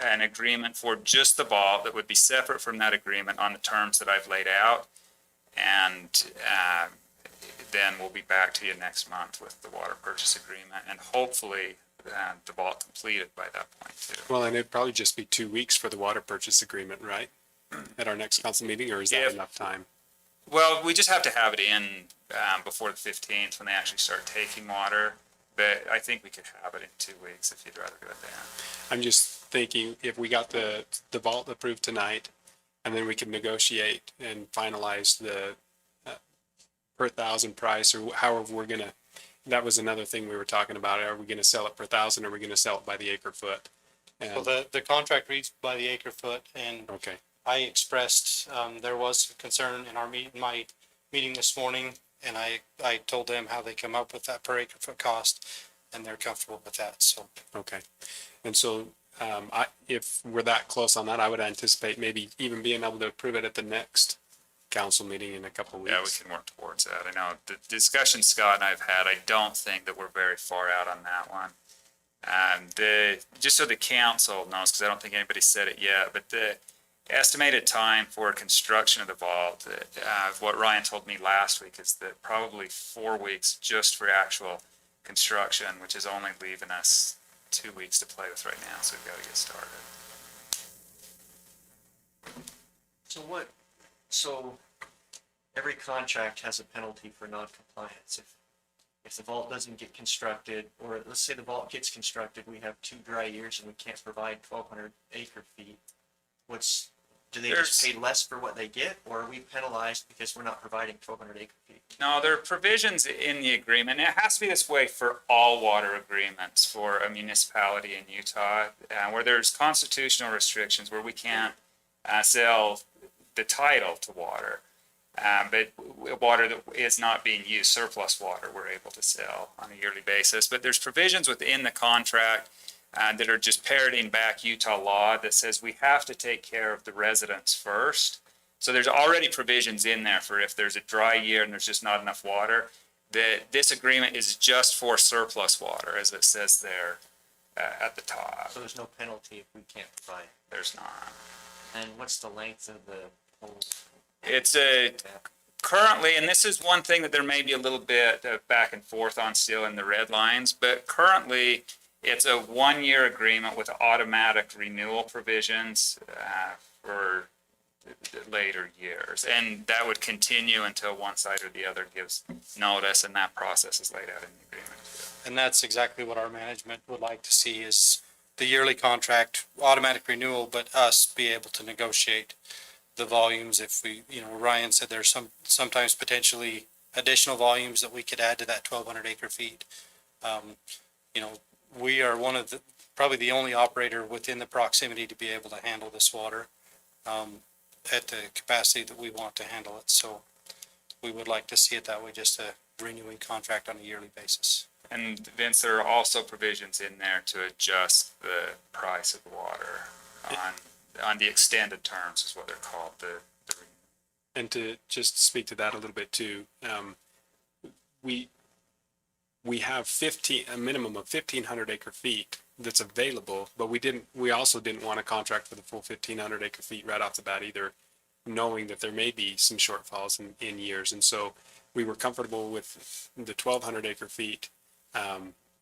an agreement for just the vault that would be separate from that agreement on the terms that I've laid out. And then we'll be back to you next month with the water purchase agreement and hopefully the vault completed by that point too. Well, and it'd probably just be 2 weeks for the water purchase agreement, right? At our next council meeting, or is that enough time? Well, we just have to have it in before the 15th when they actually start taking water. But I think we could have it in 2 weeks if you'd rather go then. I'm just thinking if we got the vault approved tonight, and then we could negotiate and finalize the per thousand price, or however we're gonna, that was another thing we were talking about. Are we gonna sell it per thousand, or are we gonna sell it by the acre foot? Well, the contract reads by the acre foot, and Okay, I expressed, there was concern in my meeting this morning, and I told them how they come up with that per acre foot cost, and they're comfortable with that, so. okay. And so, if we're that close on that, I would anticipate maybe even being able to approve it at the next council meeting in a couple of weeks. Yeah, we can work towards that. I know the discussion Scott and I have had, I don't think that we're very far out on that one. Just so the council knows, because I don't think anybody said it yet, but the estimated time for construction of the vault, what Ryan told me last week is that probably 4 weeks just for actual construction, which is only leaving us 2 weeks to play with right now, so we've got to get started. So every contract has a penalty for non-compliance. If the vault doesn't get constructed, or let's say the vault gets constructed, we have 2 dry years and we can't provide 1,200 acre feet. Do they just pay less for what they get, or are we penalized because we're not providing 1,200 acre feet? No, there are provisions in the agreement. It has to be this way for all water agreements for a municipality in Utah, where there's constitutional restrictions where we can't sell the title to water. But water that is not being used, surplus water, we're able to sell on a yearly basis. But there's provisions within the contract that are just parroting back Utah law that says we have to take care of the residents first. So there's already provisions in there for if there's a dry year and there's just not enough water, that this agreement is just for surplus water, as it says there at the top. So there's no penalty if we can't provide. There's not. And what's the length of the whole? It's currently, and this is one thing that there may be a little bit of back and forth on still in the red lines, but currently it's a 1-year agreement with automatic renewal provisions for the later years. And that would continue until one side or the other gives notice, and that process is laid out in the agreement too. And that's exactly what our management would like to see is the yearly contract, automatic renewal, but us be able to negotiate the volumes if we, Ryan said there's sometimes potentially additional volumes that we could add to that 1,200 acre feet. We are one of probably the only operator within the proximity to be able to handle this water at the capacity that we want to handle it. So we would like to see it that way, just a renewing contract on a yearly basis. And Vince, there are also provisions in there to adjust the price of the water on the extended terms is what they're called. and to just speak to that a little bit too, we have a minimum of 1,500 acre feet that's available, but we also didn't want to contract for the full 1,500 acre feet right off the bat either, knowing that there may be some shortfalls in years. And so we were comfortable with the 1,200 acre feet,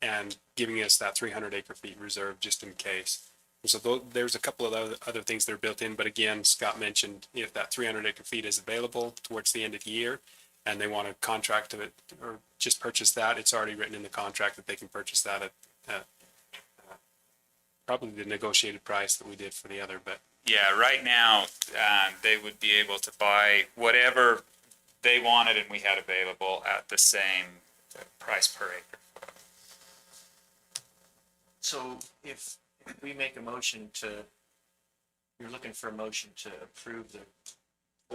and giving us that 300 acre feet reserve just in case. And so there's a couple of other things that are built in, but again, Scott mentioned if that 300 acre feet is available towards the end of the year and they want to contract it or just purchase that, it's already written in the contract that they can purchase that at probably the negotiated price that we did for the other. But yeah, right now, they would be able to buy whatever they wanted and we had available at the same price per acre. So if we make a motion you're looking for a motion to approve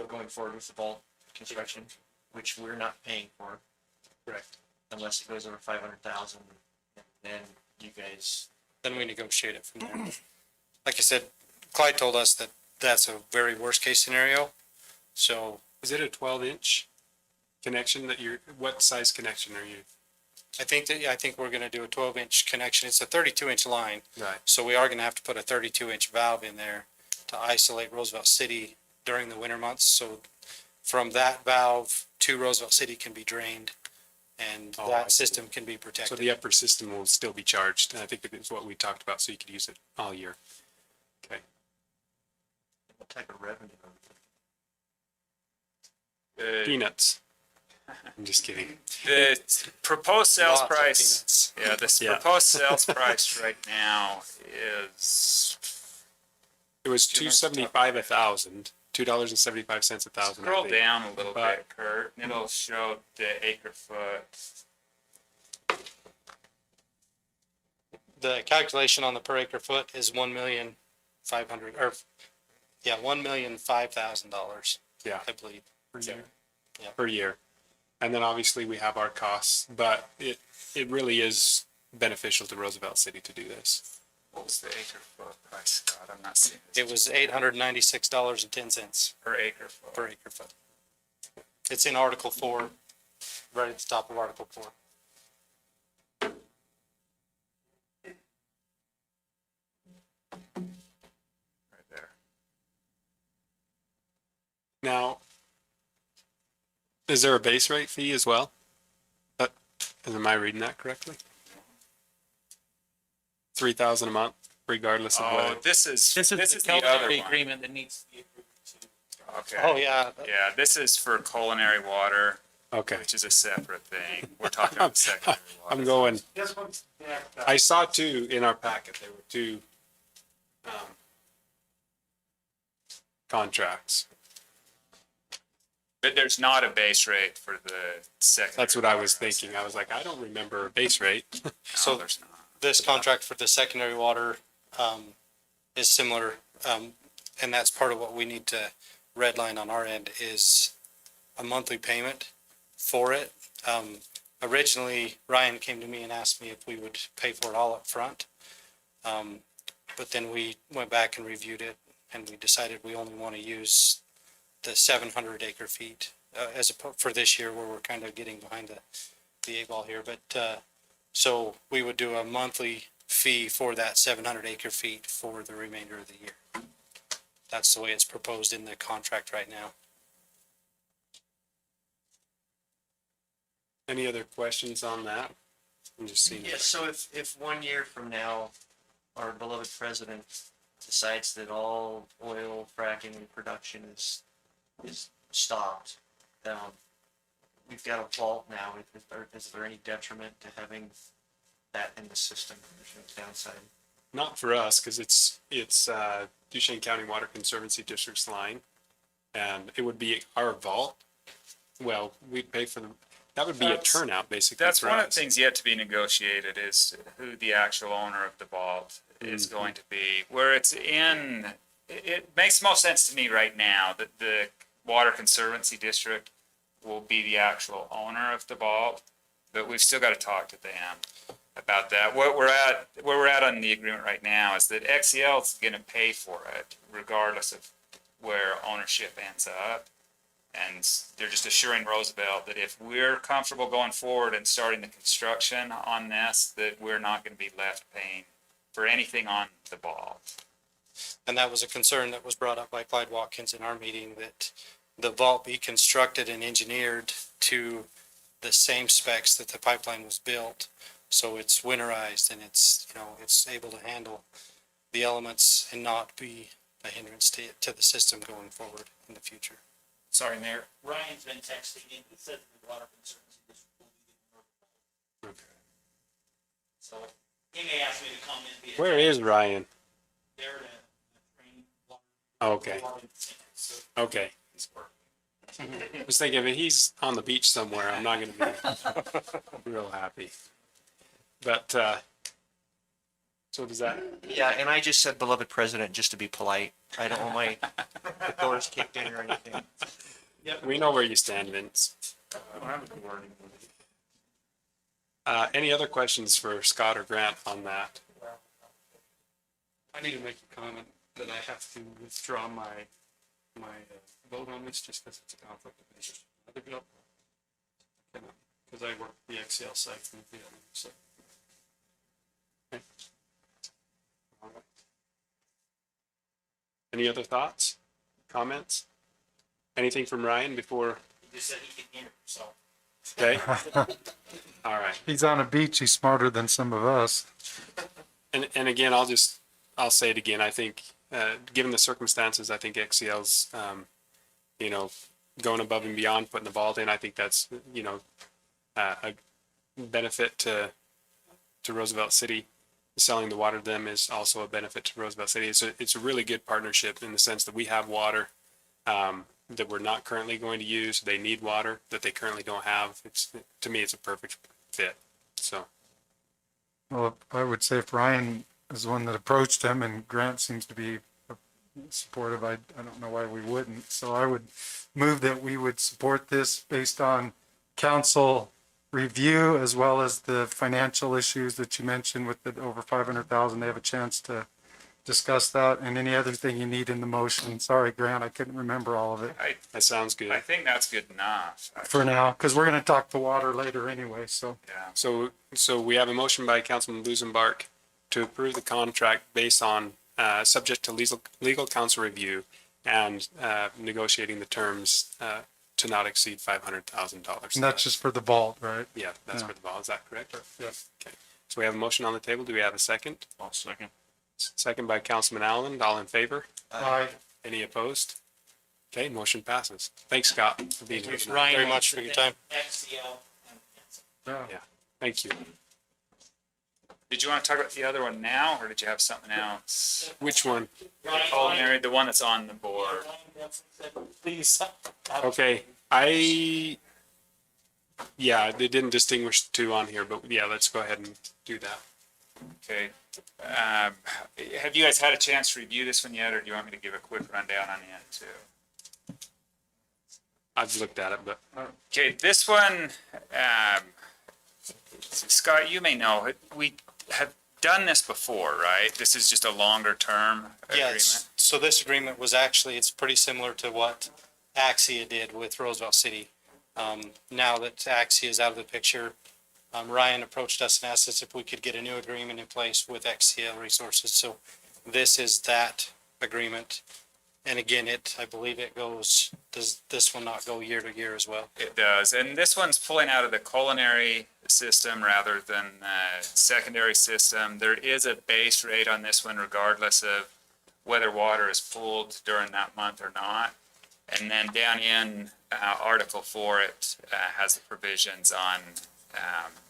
going forward with the vault construction, which we're not paying for. Correct. Unless it goes over 500,000, then you guys. Then we negotiate it from there. Like I said, Clyde told us that that's a very worst case scenario. So is it a 12-inch connection what size connection are you? I think we're going to do a 12-inch connection. It's a 32-inch line. Right. So we are going to have to put a 32-inch valve in there to isolate Roosevelt City during the winter months. So from that valve to Roosevelt City can be drained, and Oh, I that see. system can be So protected. the upper system will still be charged, and I think it's what we talked about, so you could use it all year. Okay. What type of revenue? Peanuts. I'm just kidding. The proposed sales Lots of price, yeah, the Yeah. proposed sales price right now is, It was $2.75 a thousand, $2.75 a thousand. I scroll think. down a little But- bit, Kurt, and it'll show the acre foot. The calculation on the per acre foot is 1,500,000, or, yeah, $1,005,000, Yeah, I believe. per year. Yeah. Per year. And then obviously we have our costs, but it really is beneficial to Roosevelt City to do this. What was the acre foot price, Scott? I'm not seeing this. It was $896.10 Per acre foot. per acre foot. It's in Article 4, right at the top of Article 4. Right there. Now, is there a base rate fee as well? Am I reading that correctly? 3,000 a month, regardless of Oh, whether. this is the other culinary one. agreement that needs to be approved too. Okay. Oh, yeah. Yeah, this is for culinary water, Okay. which is a separate thing. We're talking about secondary water. I'm going, This one's, yeah, I saw two in our packet. There were two contracts. But there's not a base rate for the secondary. That's what I was water. thinking. I was like, I don't remember a base rate. No, So- there's not. This contract for the secondary water is similar, and that's part of what we need to redline on our end is a monthly payment for it. Originally, Ryan came to me and asked me if we would pay for it all up front. But then we went back and reviewed it, and we decided we only want to use the 700 acre feet for this year, where we're kind of getting behind the eight ball here. But so we would do a monthly fee for that 700 acre feet for the remainder of the year. That's the way it's proposed in the contract right now. Any other questions on that? I'm just seeing. Yeah, so if 1 year from now, our beloved president decides that all oil fracking and production is stopped, we've got a vault now, is there any detriment to having that in the system? There's no downside. Not for us, because it's Duchesne County Water Conservancy District's line, and it would be our vault. Well, we'd pay for them. That would be a turnout, basically. That's for one of us. the things yet to be negotiated is who the actual owner of the vault is going to be. Where it's in, it makes most sense to me right now that the Water Conservancy District will be the actual owner of the vault, but we've still got to talk to them about that. Where we're at on the agreement right now is that XCL is going to pay for it regardless of where ownership ends up. And they're just assuring Roosevelt that if we're comfortable going forward and starting the construction on this, that we're not going to be left paying for anything on the vault. And that was a concern that was brought up by Clyde Watkins in our meeting, that the vault be constructed and engineered to the same specs that the pipeline was built. So it's winterized and it's able to handle the elements and not be a hindrance to the system going forward in the future. Sorry, Mayor. Ryan's been texting in. He said the Water Conservancy District will be the owner. Okay. So he may ask me to come in. Via Where is Ryan? there to train water. Okay. So Okay. he's working. I was thinking if he's on the beach somewhere, I'm not going to be real happy. But so does that? Yeah, and I just said beloved president just to be polite. I don't want my doors kicked in or anything. We know where you stand, Vince. Any other questions for Scott or Grant on that? I need to make a comment that I have to withdraw my vote on this just because it's a conflict of interest. Other bill. Because I work the XCL site from the other, so. Any other thoughts, comments? Anything from Ryan before? He just said he could hear, so. Okay. All right. He's on a beach. He's smarter than some of us. And again, I'll say it again. I think, given the circumstances, I think XCL's, going above and beyond, putting the vault in. I think that's, a benefit to Roosevelt City. Selling the water to them is also a benefit to Roosevelt City. It's a really good partnership in the sense that we have water, that we're not currently going to use. They need water that they currently don't have. To me, it's a perfect fit. So. Well, I would say if Ryan is the one that approached him and Grant seems to be supportive, I don't know why we wouldn't. So I would move that we would support this based on council review as well as the financial issues that you mentioned with the over 500,000. They have a chance to discuss that and any other thing you need in the motion. Sorry, Grant, I couldn't remember all of it That sounds good. I think that's good enough. for now, because we're going to talk the water later anyway. So Yeah. So we have a motion by Councilman Lusenbark to approve the contract based on, subject to legal counsel review and, negotiating the terms, to not exceed $500,000. and that's just for the vault, right? Yeah, that's Yeah. for the ball. Is that correct? Yes. Okay. So we have a motion on the table. Do we have a second? I'll second. Second by Councilman Allen. All in favor? Aye. Any opposed? Okay, motion passes. Thanks, Scott, for being here. Thank you tonight. very much for your time. XCL. Yeah. Thank you. Did you want to talk about the other one now, or did you have something else? Which one? Culinary, the one that's on the board. Please. Okay, they didn't distinguish the two on here, but yeah, let's go ahead and do that. Okay. Have you guys had a chance to review this one yet, or do you want me to give a quick rundown on the end too? I've looked at it, but Okay, this one, Scott, you may know, we have done this before, right? This is just a longer term agreement. Yes, so this agreement was actually, it's pretty similar to what Axia did with Roosevelt City. Now that Axia is out of the picture, Ryan approached us and asked us if we could get a new agreement in place with XCL Resources. So this is that agreement. And again, I believe it goes, does this one not go year to year as well? It does, and this one's pulling out of the culinary system rather than secondary system. There is a base rate on this one regardless of whether water is pulled during that month or not. And then down in Article 4, it has the provisions on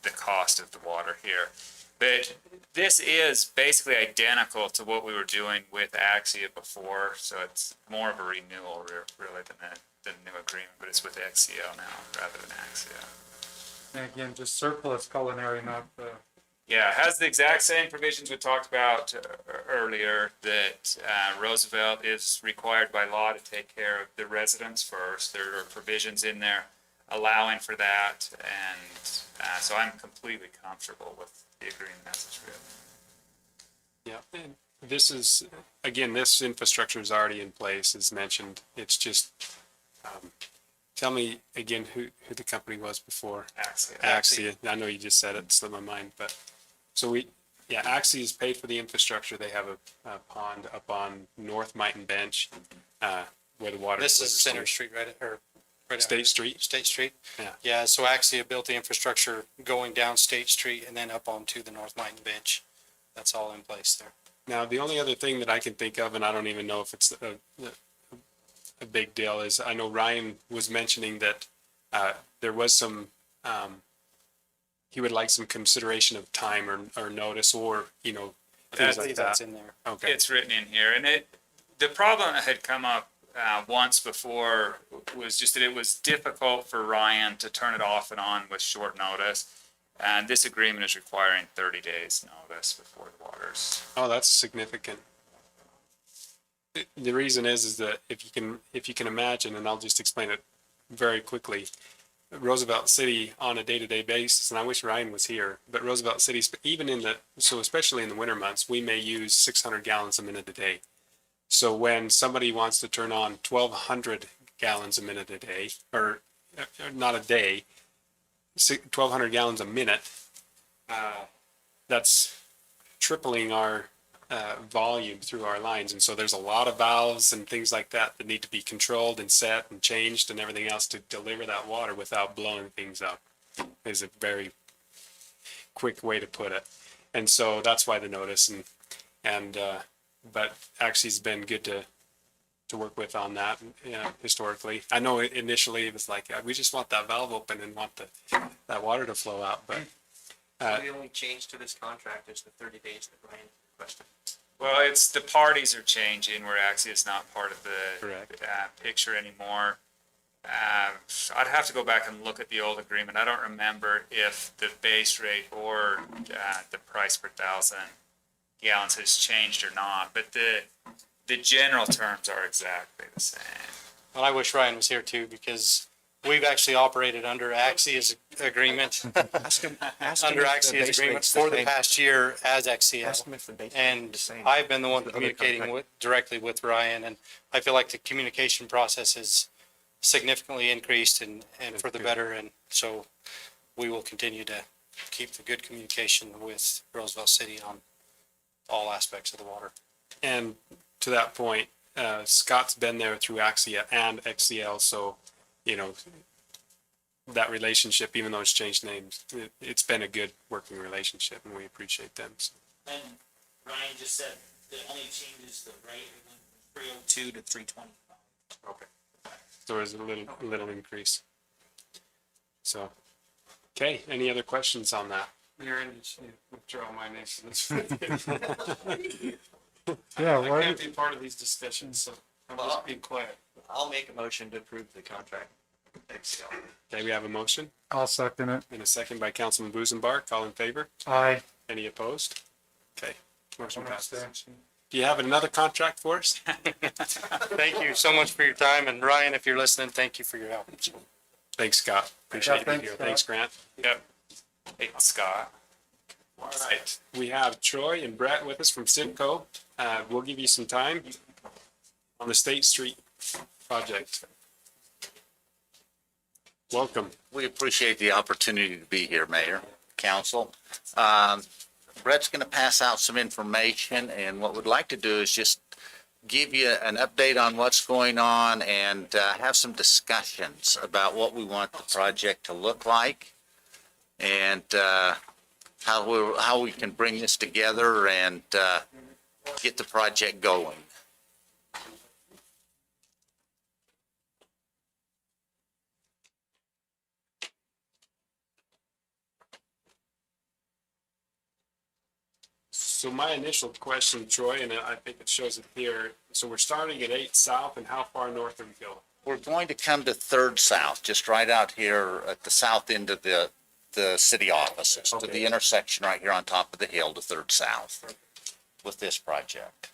the cost of the water here. But this is basically identical to what we were doing with Axia before, so it's more of a renewal really than a new agreement, but it's with XCL now rather than Axia. And again, just surplus culinary, not the. Yeah, it has the exact same provisions we talked about earlier, that Roosevelt is required by law to take care of the residents first. There are provisions in there allowing for that, and so I'm completely comfortable with the agreement as it's written. yeah, and this is, again, this infrastructure is already in place, as mentioned. It's just, tell me again who the company was before. Axia. I know you just said it, it slipped my mind, but so Axia has paid for the infrastructure. They have a pond up on North Mighton Bench, where the water. This is delivers Center to Street, right? Or right out State here. Street. State Street? Yeah. Yeah, so Axia built the infrastructure going down State Street and then up onto the North Mighton Bench. That's all in place there. Now, the only other thing that I can think of, and I don't even know if it's a big deal, is I know Ryan was mentioning that there was some, he would like some consideration of time or notice or, things I like believe that. that's in there. Okay. It's written in here, and the problem that had come up once before was just that it was difficult for Ryan to turn it off and on with short notice. And this agreement is requiring 30 days notice before the waters. Oh, that's significant. The reason is that if you can imagine, and I'll just explain it very quickly, Roosevelt City on a day-to-day basis, and I wish Ryan was here, but Roosevelt City, especially in the winter months, we may use 600 gallons a minute a day. So when somebody wants to turn on 1,200 gallons a minute a day, or not a day, 1,200 gallons a minute, that's tripling our volume through our lines. And so there's a lot of valves and things like that that need to be controlled and set and changed and everything else to deliver that water without blowing things up, is a very quick way to put it. And so that's why the notice, but actually it's been good to work with on that, historically. I know initially it was like, we just want that valve open and want that water to flow out, but So the only change to this contract is the 30 days that Ryan requested. Well, it's the parties are changing where actually it's not part of the Correct. picture anymore. I'd have to go back and look at the old agreement. I don't remember if the base rate or the price per 1,000 gallons has changed or not, but the general terms are exactly the same. Well, I wish Ryan was here too, because we've actually operated under Axia's agreement, under Axia's agreement for the past year as XCL. And I've been the one communicating directly with Ryan, and I feel like the communication process has significantly increased and for the better. And so we will continue to keep the good communication with Roosevelt City on all aspects of the water. And to that point, Scott's been there through Axia and XCL, so, that relationship, even though it's changed names, it's been a good working relationship, and we appreciate them. So. And Ryan just said the only change is the rate, it went from 302 to 325. Okay. So there's a little increase. So, okay, any other questions on that? You're in, withdraw my name from this. Yeah, I why, can't be part of these discussions, so I'm just being quiet. I'll make a motion to approve the contract. XCL. Okay, we have a motion I'll second it. and a second by Councilman Busenbark. All in favor? Aye. Any opposed? Okay, motion passes. Do you have another contract for us? Thank you so much for your time, and Ryan, if you're listening, thank you for your help. Thanks, Scott. Appreciate you being thanks, here. Scott. Thanks, Grant. Yep. Hey, Scott. All right, we have Troy and Brett with us from Simcoe. We'll give you some time on the State Street project. Welcome. We appreciate the opportunity to be here, Mayor, Council. Brett's going to pass out some information, and what we'd like to do is just give you an update on what's going on and have some discussions about what we want the project to look like and how we can bring this together and get the project going. So my initial question, Troy, and I think it shows it here. So we're starting at 8 South, and how far north are we going? We're going to come to 3rd South, just right out here at the south end of the city offices, to the intersection right here on top of the hill to 3rd South with this project.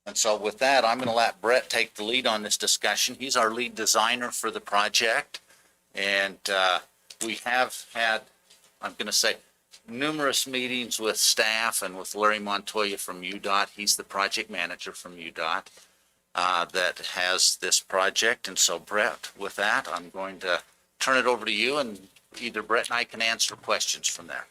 And so with that, I'm going to let Brett take the lead on this discussion. He's our lead designer for the project. And we have had, I'm going to say, numerous meetings with staff and with Larry Montoya from UDOT. He's the project manager from UDOT that has this project. And so Brett, with that, I'm going to turn it over to you, and either Brett and I can answer questions from there.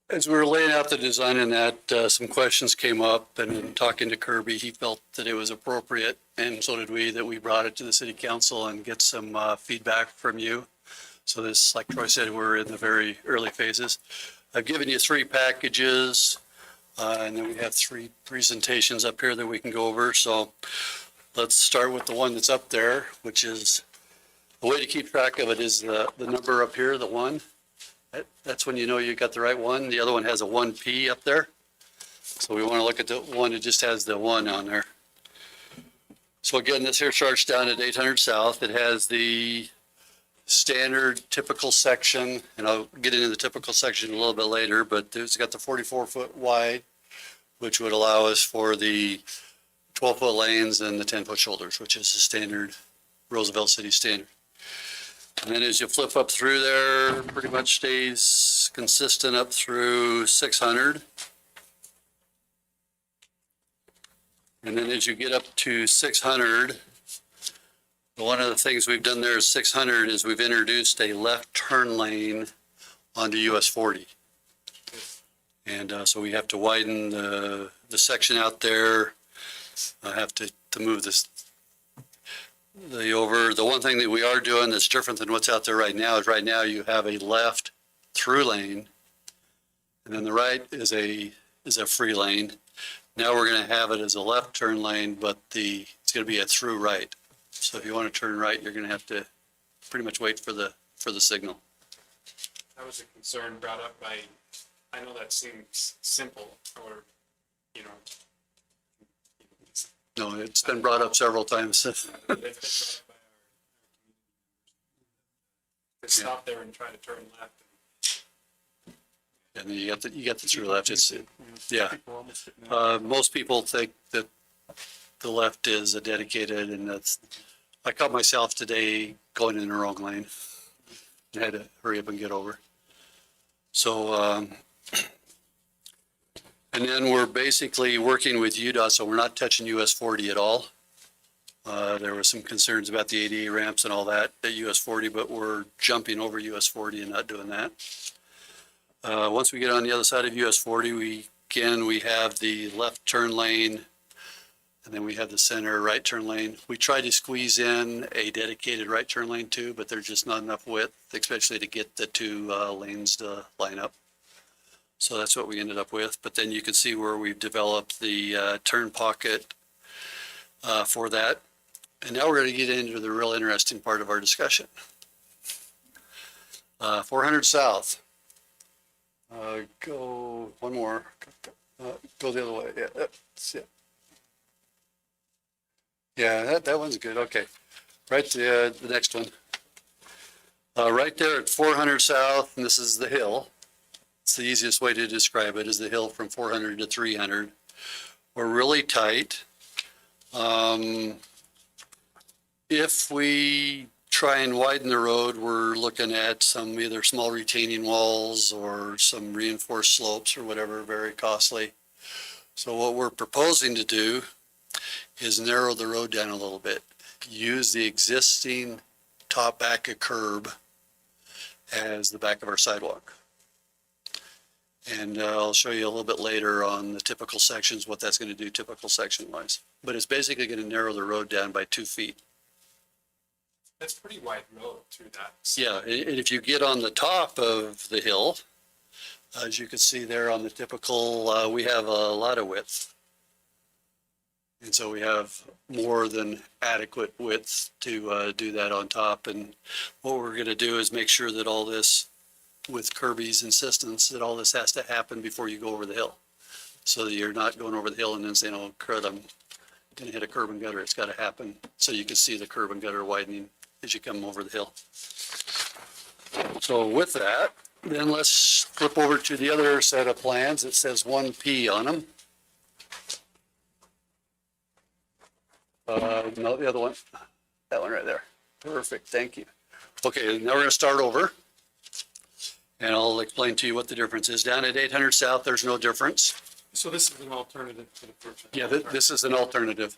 As we were laying out the design in that, some questions came up, and in talking to Kirby, he felt that it was appropriate, and so did we, that we brought it to the city council and get some feedback from you. So this, like Troy said, we're in the very early phases. I've given you 3 packages, and then we have 3 presentations up here that we can go over. So let's start with the one that's up there, which is, the way to keep track of it is the number up here, the 1. That's when you know you got the right one. The other one has a 1P up there. So we want to look at the one that just has the 1 on there. So again, this here starts down at 800 South. It has the standard typical section, and I'll get into the typical section a little bit later, but it's got the 44-foot wide, which would allow us for the 12-foot lanes and the 10-foot shoulders, which is the standard Roosevelt City standard. And then as you flip up through there, pretty much stays consistent up through 600. And then as you get up to 600, one of the things we've done there is 600 is we've introduced a left turn lane onto US 40. And so we have to widen the section out there. I have to move this, the one thing that we are doing that's different than what's out there right now is right now you have a left through lane, and then the right is a free lane. Now we're going to have it as a left turn lane, but it's going to be a through right. So if you want to turn right, you're going to have to pretty much wait for the signal. That was a concern brought up by, I know that seems simple, or, you know. No, it's been brought up several times. It's been brought up by our community. To stop there and try to turn left. And then you got the through left. Yeah. Most people think that the left is a dedicated, and I caught myself today going in the wrong lane. I had to hurry up and get over. So, and then we're basically working with UDOT, so we're not touching US 40 at all. There were some concerns about the ADA ramps and all that at US 40, but we're jumping over US 40 and not doing that. Once we get on the other side of US 40, we have the left turn lane, and then we have the center right turn lane. We tried to squeeze in a dedicated right turn lane too, but there's just not enough width, especially to get the two lanes to line up. So that's what we ended up with. But then you can see where we've developed the turn pocket for that. And now we're going to get into the real interesting part of our discussion. 400 South. Go one more. Go the other way. Yeah, that's it. Yeah, that one's good. Okay. Right, the next one. Right there at 400 South, and this is the hill. It's the easiest way to describe it, is the hill from 400 to 300. We're really tight. If we try and widen the road, we're looking at some either small retaining walls or some reinforced slopes or whatever, very costly. So what we're proposing to do is narrow the road down a little bit. Use the existing top back of curb as the back of our sidewalk. And I'll show you a little bit later on the typical sections, what that's going to do typical section wise. But it's basically going to narrow the road down by 2 feet. That's pretty wide road through that. Yeah, and if you get on the top of the hill, as you can see there on the typical, we have a lot of width. And so we have more than adequate width to do that on top. And what we're going to do is make sure that all this, with Kirby's insistence, that all this has to happen before you go over the hill. So that you're not going over the hill and then saying, oh, crud, I'm going to hit a curb and gutter. It's got to happen. So you can see the curb and gutter widening as you come over the hill. So with that, then let's flip over to the other set of plans. It says 1P on them. No, the other one, that one right there. Perfect, thank you. Okay, now we're going to start over. And I'll explain to you what the difference is. Down at 800 South, there's no difference. So this is an alternative to the first one? Yeah, this is an alternative.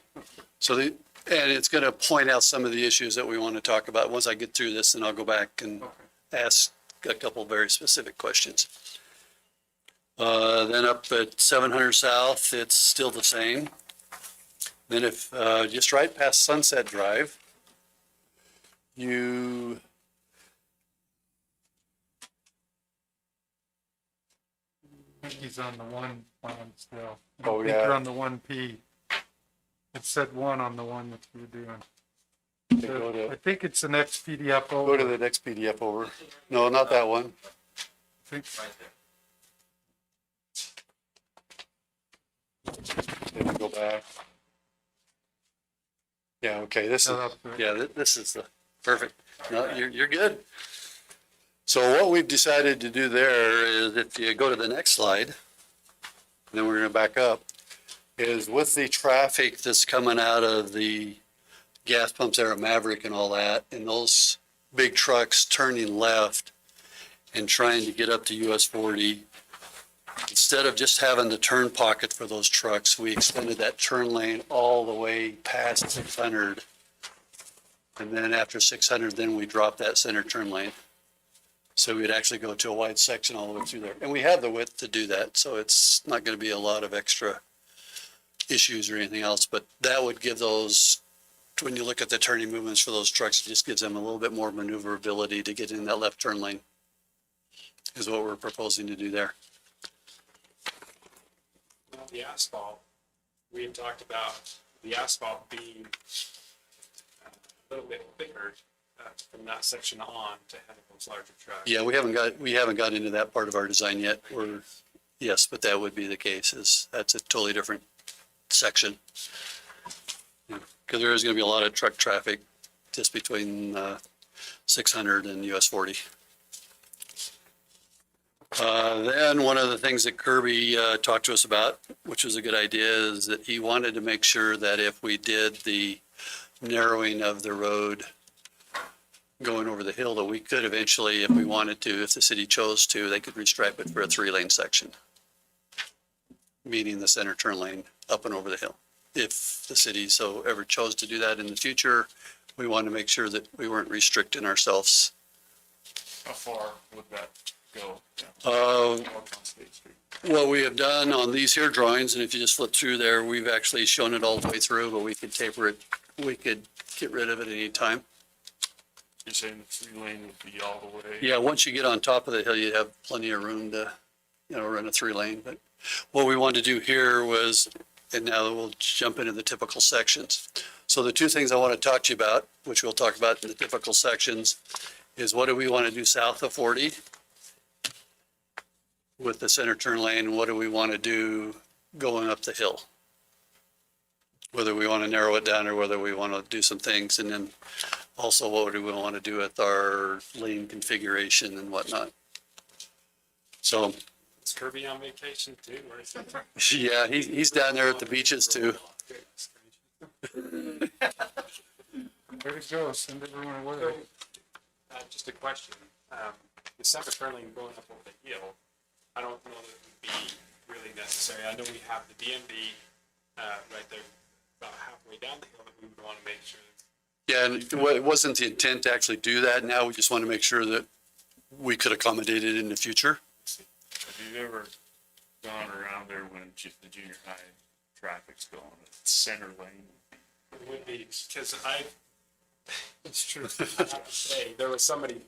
So and it's going to point out some of the issues that we want to talk about. Once I get through this, then I'll go back and ask a couple very specific questions. Then up at 700 South, it's still the same. Then if just right past Sunset Drive, you I think he's on the one plan still. Oh, I think yeah. you're on the 1P. It said 1 on the one that you were doing. I think it's the next PDF over. go to the next PDF over. No, not that one. I think Then we go back. Yeah, okay, this is, No, that's good. yeah, this is the, perfect. No, you're good. So what we've decided to do there is if you go to the next slide, then we're gonna back up, is with the traffic that's coming out of the gas pumps there at Maverick and all that, and those big trucks turning left and trying to get up to US 40, instead of just having the turn pocket for those trucks, we extended that turn lane all the way past 600. And then after 600, then we dropped that center turn lane. So we'd actually go to a wide section all the way through there. And we have the width to do that, so it's not gonna be a lot of extra issues or anything else, but that would give those, when you look at the turning movements for those trucks, it just gives them a little bit more maneuverability to get in that left turn lane, is what we're proposing to do there. Well, the asphalt, we had talked about the asphalt being a little bit thicker from that section on to handle those larger trucks. Yeah, we haven't got into that part of our design yet. Yes, but that would be the case, is that's a totally different section. Because there is gonna be a lot of truck traffic just between 600 and US 40. Then one of the things that Kirby talked to us about, which was a good idea, is that he wanted to make sure that if we did the narrowing of the road going over the hill, that we could eventually, if we wanted to, if the city chose to, they could restripe it for a 3-lane section, meaning the center turn lane up and over the hill. If the city so ever chose to do that in the future, we wanted to make sure that we weren't restricting ourselves. How far would that go? What we have done on these here drawings, and if you just flip through there, we've actually shown it all the way through, but we could taper it, we could get rid of it at any time. You're saying the 3-lane would be all the way? Yeah, once you get on top of the hill, you have plenty of room to, run a 3-lane. But what we wanted to do here was, and now we'll jump into the typical sections. So the two things I want to talk to you about, which we'll talk about in the typical sections, is what do we want to do south of 40 with the center turn lane, and what do we want to do going up the hill? Whether we want to narrow it down or whether we want to do some things, and then also what do we want to do with our lane configuration and whatnot. So, Is Kirby on vacation too? Where is he? yeah, he's down there at the beaches too. Way to go, send everyone away. Just a question. The center turn lane going up over the hill, I don't know that it would be really necessary. I know we have the DMV right there about halfway down the hill that we would want to make sure. Yeah, and it wasn't the intent to actually do that. Now we just want to make sure that we could accommodate it in the future. Have you ever gone around there when the junior high traffic's going, center lane? It would be, because it's true. I have to say, there was somebody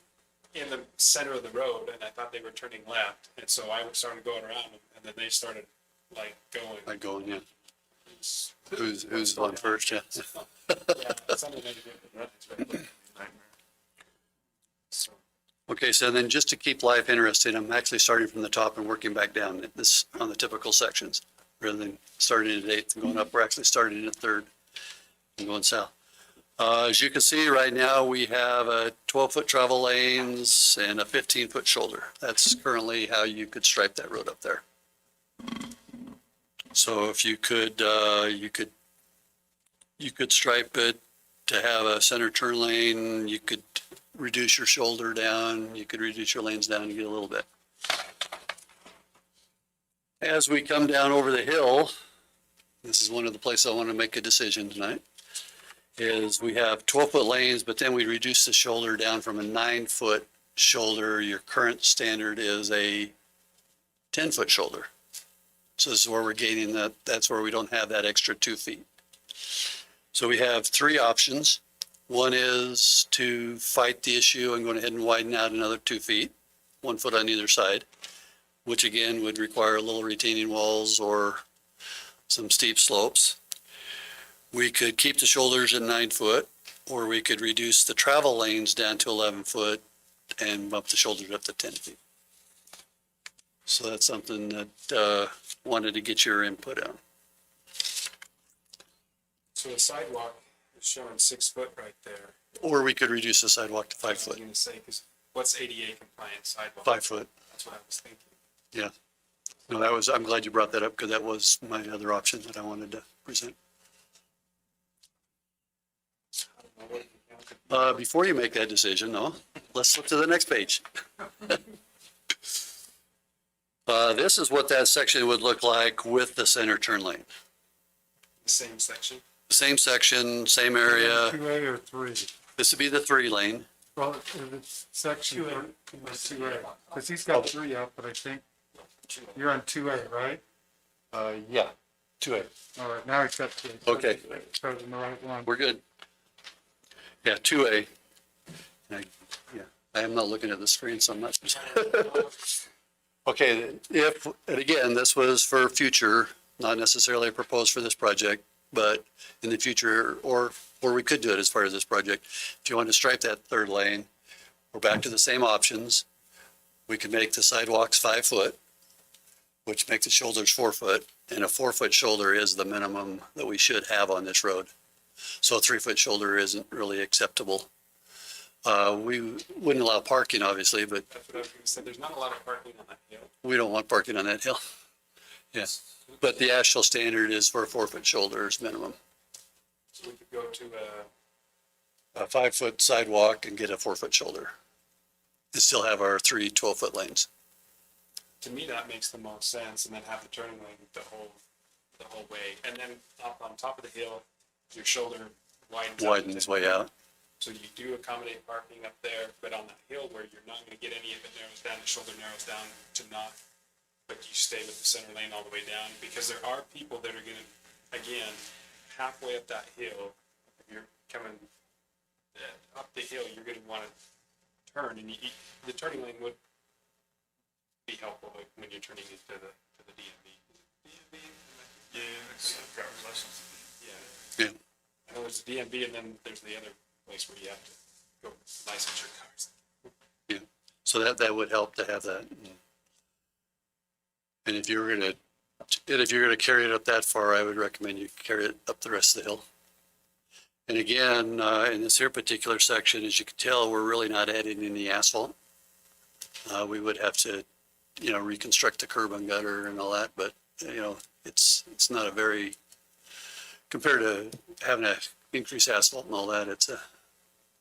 in the center of the road and I thought they were turning left. And so I started going around them and then they started going. Like going, yeah. Who's on first, yeah. Yeah, something they did with that. So. Okay, so then just to keep life interesting, I'm actually starting from the top and working back down at this on the typical sections. Rather than starting at 8th and going up, we're actually starting at 3rd and going south. As you can see right now, we have a 12-foot travel lanes and a 15-foot shoulder. That's currently how you could stripe that road up there. So if you could, you could stripe it to have a center turn lane. You could reduce your shoulder down. You could reduce your lanes down and get a little bit. As we come down over the hill, this is one of the places I want to make a decision tonight, is we have 12-foot lanes, but then we reduce the shoulder down from a 9-foot shoulder. Your current standard is a 10-foot shoulder. So this is where we're gaining that. That's where we don't have that extra 2 feet. So we have 3 options. One is to fight the issue and go ahead and widen out another 2 feet, 1 foot on either side, which again would require little retaining walls or some steep slopes. We could keep the shoulders at 9 foot, or we could reduce the travel lanes down to 11 foot and bump the shoulders up to 10 feet. So that's something that wanted to get your input on. So the sidewalk is showing 6 foot right there. Or we could reduce the sidewalk to 5 foot. I was going to say, because what's ADA compliant sidewalk? 5 foot. That's what I was thinking. Yeah. No, I'm glad you brought that up because that was my other option that I wanted to present. Before you make that decision, though, let's flip to the next page. This is what that section would look like with the center turn lane. The same section? Same section, same area. 2A or 3? This would be the 3 lane. Well, if it's section 2A, because he's got 3 up, but I think you're on 2A, right? Yeah, 2A. All right, now he's got 2A. Okay. Chosen the right one. We're good. Yeah, 2A. I am not looking at the screen, so I'm not. Okay, and again, this was for future, not necessarily proposed for this project, but in the future, or we could do it as part of this project. If you want to stripe that third lane, we're back to the same options. We could make the sidewalks 5 foot, which makes the shoulders 4 foot, and a 4 foot shoulder is the minimum that we should have on this road. So a 3 foot shoulder isn't really acceptable. We wouldn't allow parking, obviously, but That's what I was gonna say. There's not a lot of parking on that hill. we don't want parking on that hill. Yes, but the Asphalt standard is for 4 foot shoulders minimum. So we could go to A 5 foot sidewalk and get a 4 foot shoulder. And still have our 3 12 foot lanes. to me, that makes the most sense, and then have the turning lane the whole way. And then up on top of the hill, your shoulder widens Way out. So you do accommodate parking up there, but on that hill where you're not gonna get any of it narrows down, the shoulder narrows down to not, but you stay with the center lane all the way down, because there are people that are gonna, again, halfway up that hill, if you're coming up the hill, you're gonna wanna turn, and the turning lane would be helpful like, when you're turning into the DMV. DMV? Yeah, it's driver's license. Yeah. Yeah. I know there's the DMV, and then there's the other place where you have to go license your cars. So that would help to have that. And if you're gonna carry it up that far, I would recommend you carry it up the rest of the hill. And again, in this here particular section, as you can tell, we're really not adding any asphalt. We would have to, reconstruct the curb and gutter and all that, but, it's not a very, compared to having to increase asphalt and all that, it's a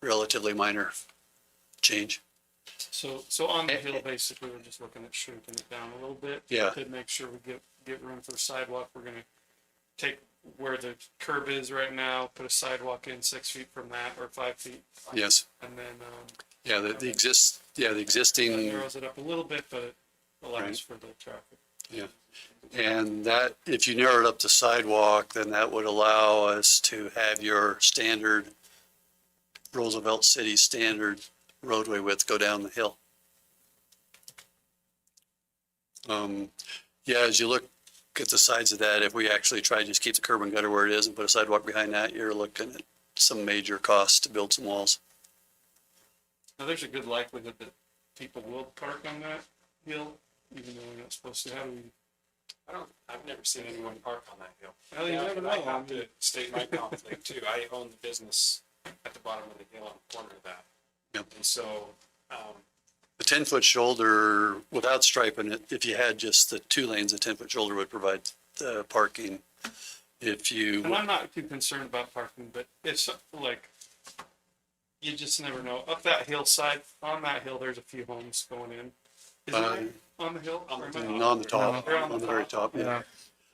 relatively minor change. So on the hill, basically, we're just looking at shrinking it down a little bit. Yeah. To make sure we get room for the sidewalk. We're gonna take where the curb is right now, put a sidewalk in 6 feet from that, or 5 feet. Yes. And then, Yeah, the existing. that narrows it up a little bit, but it allows Right. for the traffic. Yeah, and that, if you narrow it up to sidewalk, then that would allow us to have your standard Roosevelt City standard roadway width go down the hill. Yeah, as you look at the sides of that, if we actually try to just keep the curb and gutter where it is and put a sidewalk behind that, you're looking at some major costs to build some walls. Now, there's a good likelihood that people will park on that hill, even though we're not supposed to. How do we? I've never seen anyone park on that hill. Well, you never know. I have to state my conflict too. I own the business at the bottom of the hill on the corner of that. Yep. And so, The 10-foot shoulder, without striping it, if you had just the 2 lanes, a 10-foot shoulder would provide parking. If you, And I'm not too concerned about parking, but it's like, you just never know. Up that hillside, on that hill, there's a few homes going in. Is it on the hill? on the on the top, They're on the very top, yeah.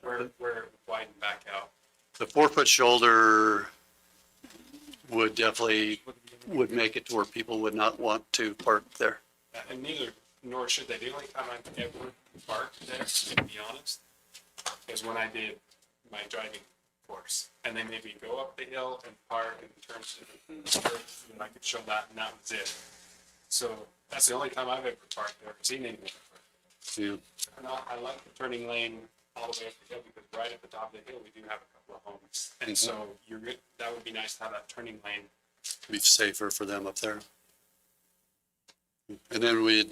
where it would widen back out. The 4-foot shoulder would definitely, would make it to where people would not want to park there. And nor should they. The only time I've ever parked there, to be honest, is when I did my driving course. And they made me go up the hill and park and turn to the curve, and I could show that, and that was it. So that's the only time I've ever parked there, or seen anyone park. Yeah. And I like the turning lane all the way up the hill, because right at the top of the hill, we do have a couple of homes. And so you're good, that would be nice to have that turning lane. Be safer for them up there. And then we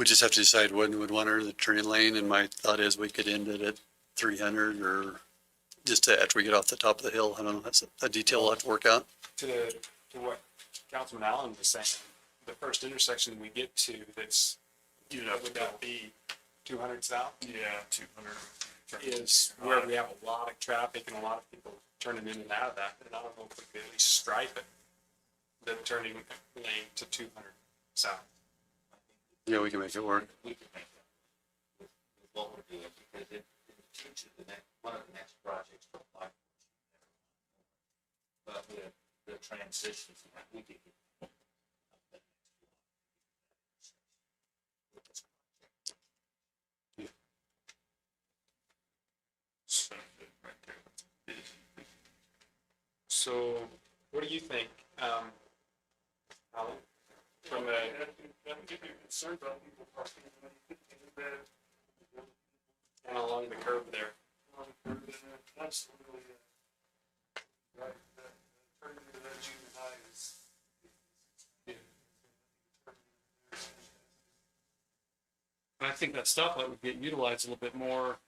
just have to decide when we'd want her the turning lane, and my thought is we could end it at 300 or just after we get off the top of the hill. I don't know, that's a detail we'll have to work out. To what Councilman Allen was saying, the first intersection we get to that's, would that be 200 south? Yeah, 200. Is where we have a lot of traffic and a lot of people turning in and out of that. And I don't know if we could at least stripe it, the turning lane to 200 south. Yeah, we can make it work. We can make it with what we're doing, because in the future, one of the next projects will apply. But the transition. We could get So, what do you think, Alan? From a, concerned about people parking and along the curb there? absolutely. Right, turning into that junior high is. And I think that stoplight would get utilized a little bit more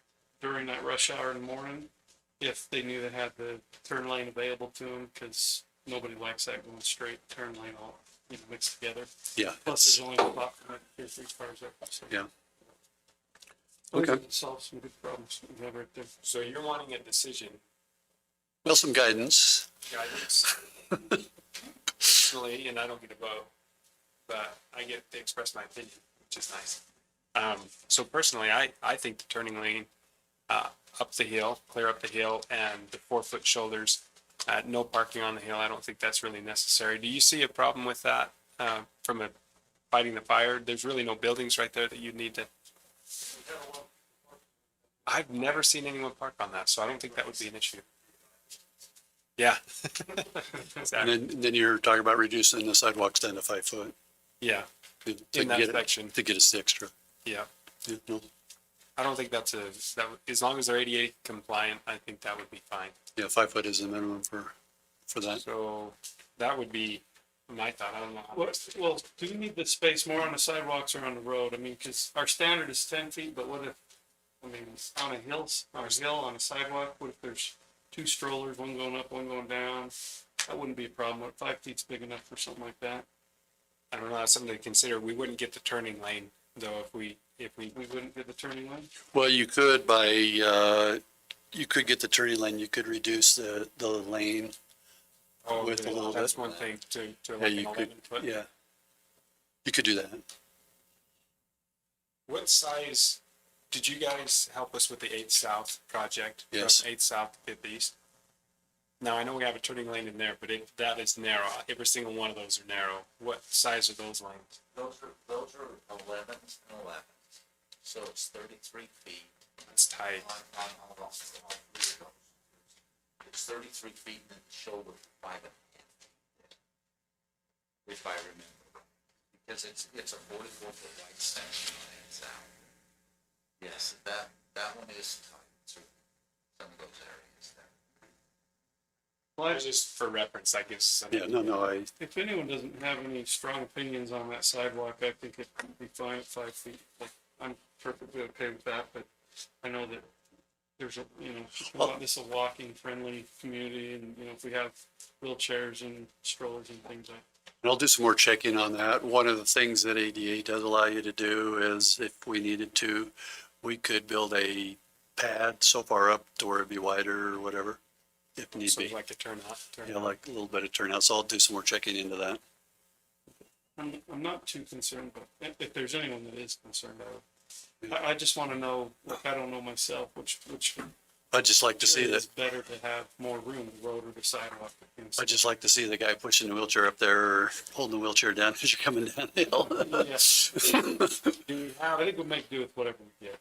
during that rush hour in the morning if they knew they had the turn lane available to them, because nobody likes that going straight turn lane all, mixed together. Yeah. Plus, there's only a spot for like 2 or 3 cars up. So. Yeah. Okay. Okay. Solve some good problems we have right there. So you're wanting a decision, Well, some guidance. guidance. Personally, and I don't get a vote, but I get to express my opinion, which is nice. So personally, I think the turning lane, up the hill, clear up the hill, and the 4-foot shoulders, no parking on the hill, I don't think that's really necessary. Do you see a problem with that, from a fighting the fire? There's really no buildings right there that you'd need to. I've never seen anyone park on that, so I don't think that would be an issue. Yeah. Exactly. And then you're talking about reducing the sidewalks down to 5 foot. Yeah, To in that get it- section, To get us the extra. yeah. Yeah, no. I don't think that's as long as they're ADA compliant, I think that would be fine. Yeah, 5 foot is the minimum for that. So that would be my thought. I don't know. Well, do we need the space more on the sidewalks or on the road? I mean, because our standard is 10 feet, but what if, it's on a hill, on a sidewalk, what if there's 2 strollers, one going up, one going down? That wouldn't be a problem. What, 5 feet's big enough for something like that? I don't know. That's something to consider. We wouldn't get the turning lane though if we We wouldn't get the turning lane? Well, you could you could get the turning lane, you could reduce the lane. Oh, With a little that's bit. one thing to Yeah, like an you could, 11 foot. yeah. You could do that. What size, did you guys help us with the 8th South project? Yes. From 8th South to 5th East? Now, I know we have a turning lane in there, but that is narrow. Every single one of those are narrow. What size are those lanes? those are 11s and 11s. So it's 33 feet That's tight. on all 3 of those. It's 33 feet and then the shoulder 5.5 feet. If I remember. Because it's a 44-foot wide section on the south. Yes, that one is tight through some of those areas there. Well, Just for reference, that gives some. Yeah, no, if anyone doesn't have any strong opinions on that sidewalk, I think it would be fine at 5 feet. Like, I'm perfectly okay with that, but I know that there's this is a walking friendly community, and, if we have wheelchairs and strollers and things like. And I'll do some more checking on that. One of the things that ADA does allow you to do is if we needed to, we could build a pad so far up to where it'd be wider or whatever, if need Sort be. of like a turnout. Yeah, like a little bit of turnout. So I'll do some more checking into that. I'm not too concerned, but if there's anyone that is concerned, I just want to know, like, I don't know myself, which I'd just like to see area that. is better to have more room, the road or the sidewalk. I'd just like to see the guy pushing the wheelchair up there or holding the wheelchair down as you're coming down the hill. Do we have, I think we'll make do with whatever we get.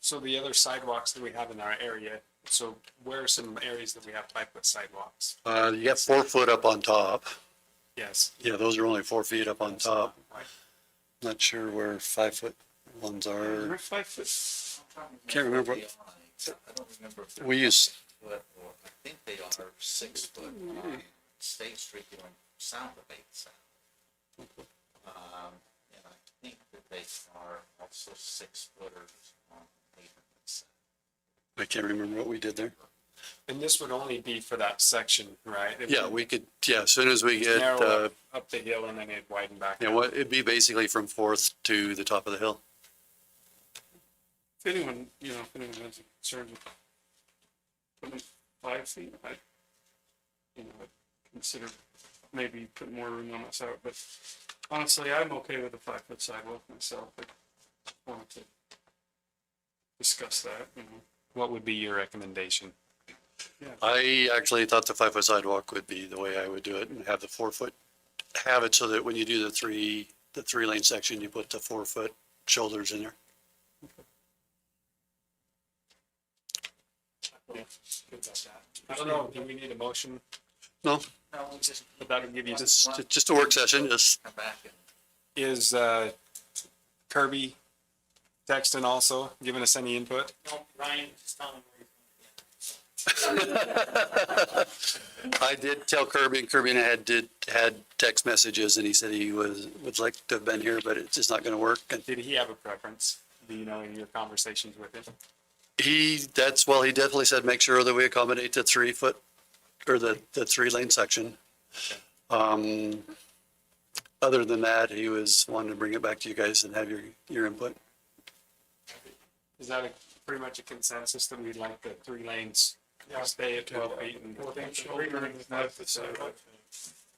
so the other sidewalks that we have in our area, so where are some areas that we have 5-foot sidewalks? You got 4 foot up on top. Yes. Yeah, those are only 4 feet up on top. Right. Not sure where 5 foot ones are. We're 5 foot. Can't remember. I don't remember if they're We use, 5 foot or I think they are 6 foot on State Street going south of 8th South. And I think that they are also 6 footers on 8th South. I can't remember what we did there. And this would only be for that section, right? It Yeah, would we could, yeah, as soon as we get, narrow up the hill and then it'd widen back. yeah, out. it'd be basically from 4th to the top of the hill. If anyone has concerns with putting 5 feet, I'd consider maybe putting more room on that side, but honestly, I'm okay with a 5 foot sidewalk myself, but wanted to discuss that, What would be your recommendation? I actually thought the 5-foot sidewalk would be the way I would do it and have the 4-foot, have it so that when you do the 3-lane section, you put the 4-foot shoulders in there. I don't know, do we need a motion? No, But that'll give you, just a work session, just, Come back and is Kirby texting also, giving us any input? No, Ryan, just tell him where I did tell Kirby, and Kirby and I had text messages, and he said he would like to have been here, but it's just not gonna work. And Did he have a preference? Do you know in your conversations with him? he definitely said, make sure that we accommodate the 3-foot, or the 3-lane section. Other than that, he was wanting to bring it back to you guys and have your input. Is that pretty much a consensus that we'd like the 3 lanes stay at 12 feet? And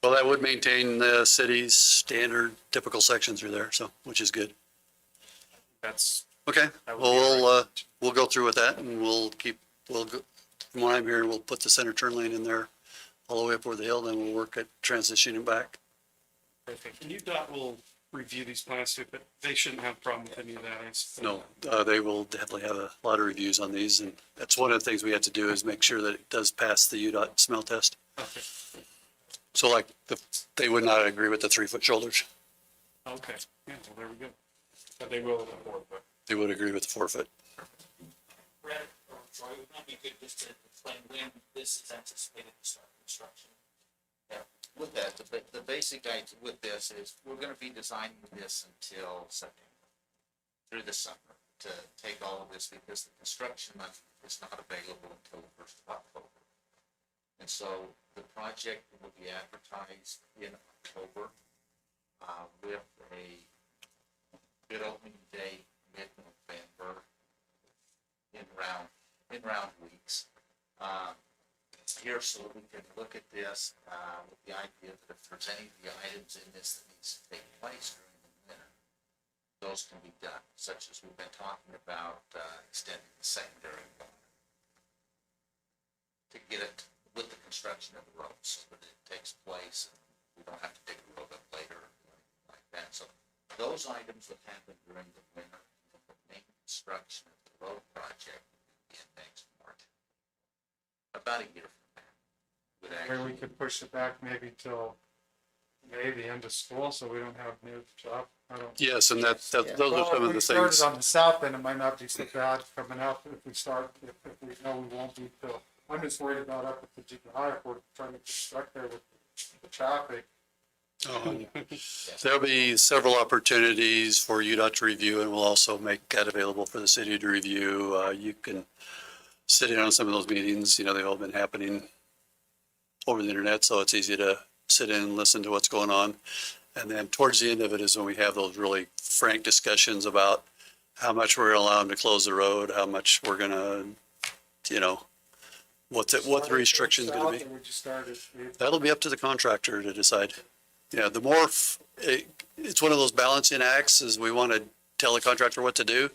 Well, that would maintain the city's standard typical section through there, so, which is good. that's, Okay, That would well, we'll go through with that and we'll go, from what I'm hearing, we'll put the center turn lane in there all the way up over the hill, then we'll work at transitioning back. perfect. And UDOT will review these plans too, but they shouldn't have a problem with any of that. No, they will definitely have a lot of reviews on these, and that's one of the things we have to do is make sure that it does pass the UDOT smell test. Okay, So like, they would not agree with the 3-foot shoulders. okay, yeah, well, there we go. But they will with the 4-foot. They would agree with the 4-foot. Brett or Troy, would not be good just to explain when this is anticipated to start construction. with that, the basic idea with this is we're gonna be designing this until September, through the summer, to take all of this because the construction money is not available until the 1st of October. And so the project will be advertised in October, with a bid opening date mid-November in round weeks. Here so that we can look at this, with the idea that if there's any of the items in this that needs to take place during the winter, those can be done, such as we've been talking about, extending the secondary water to get it with the construction of the road so that it takes place and we don't have to dig the road up later or anything like that. So those items that happen during the winter, the main construction of the road project will begin next March. About a year from now. Would Maybe actually, we could push it back maybe till May, the end of school, so we don't have new job. I don't. Yes, and those are Well, some if of the we started things. on the south end, it might not be so bad coming up if we start, if we know we won't be till, I'm just worried about up at the junior high, if we're trying to construct there with the traffic. There'll be several opportunities for UDOT to review, and we'll also make that available for the city to review. You can sit in on some of those meetings, they've all been happening over the internet, so it's easy to sit in and listen to what's going on. And then towards the end of it is when we have those really frank discussions about how much we're gonna allow them to close the road, how much we're gonna, what the restriction's gonna be. South, or we just started, That'll be up to the contractor to decide. Yeah, the more, it's one of those balancing acts, is we want to tell the contractor what to do,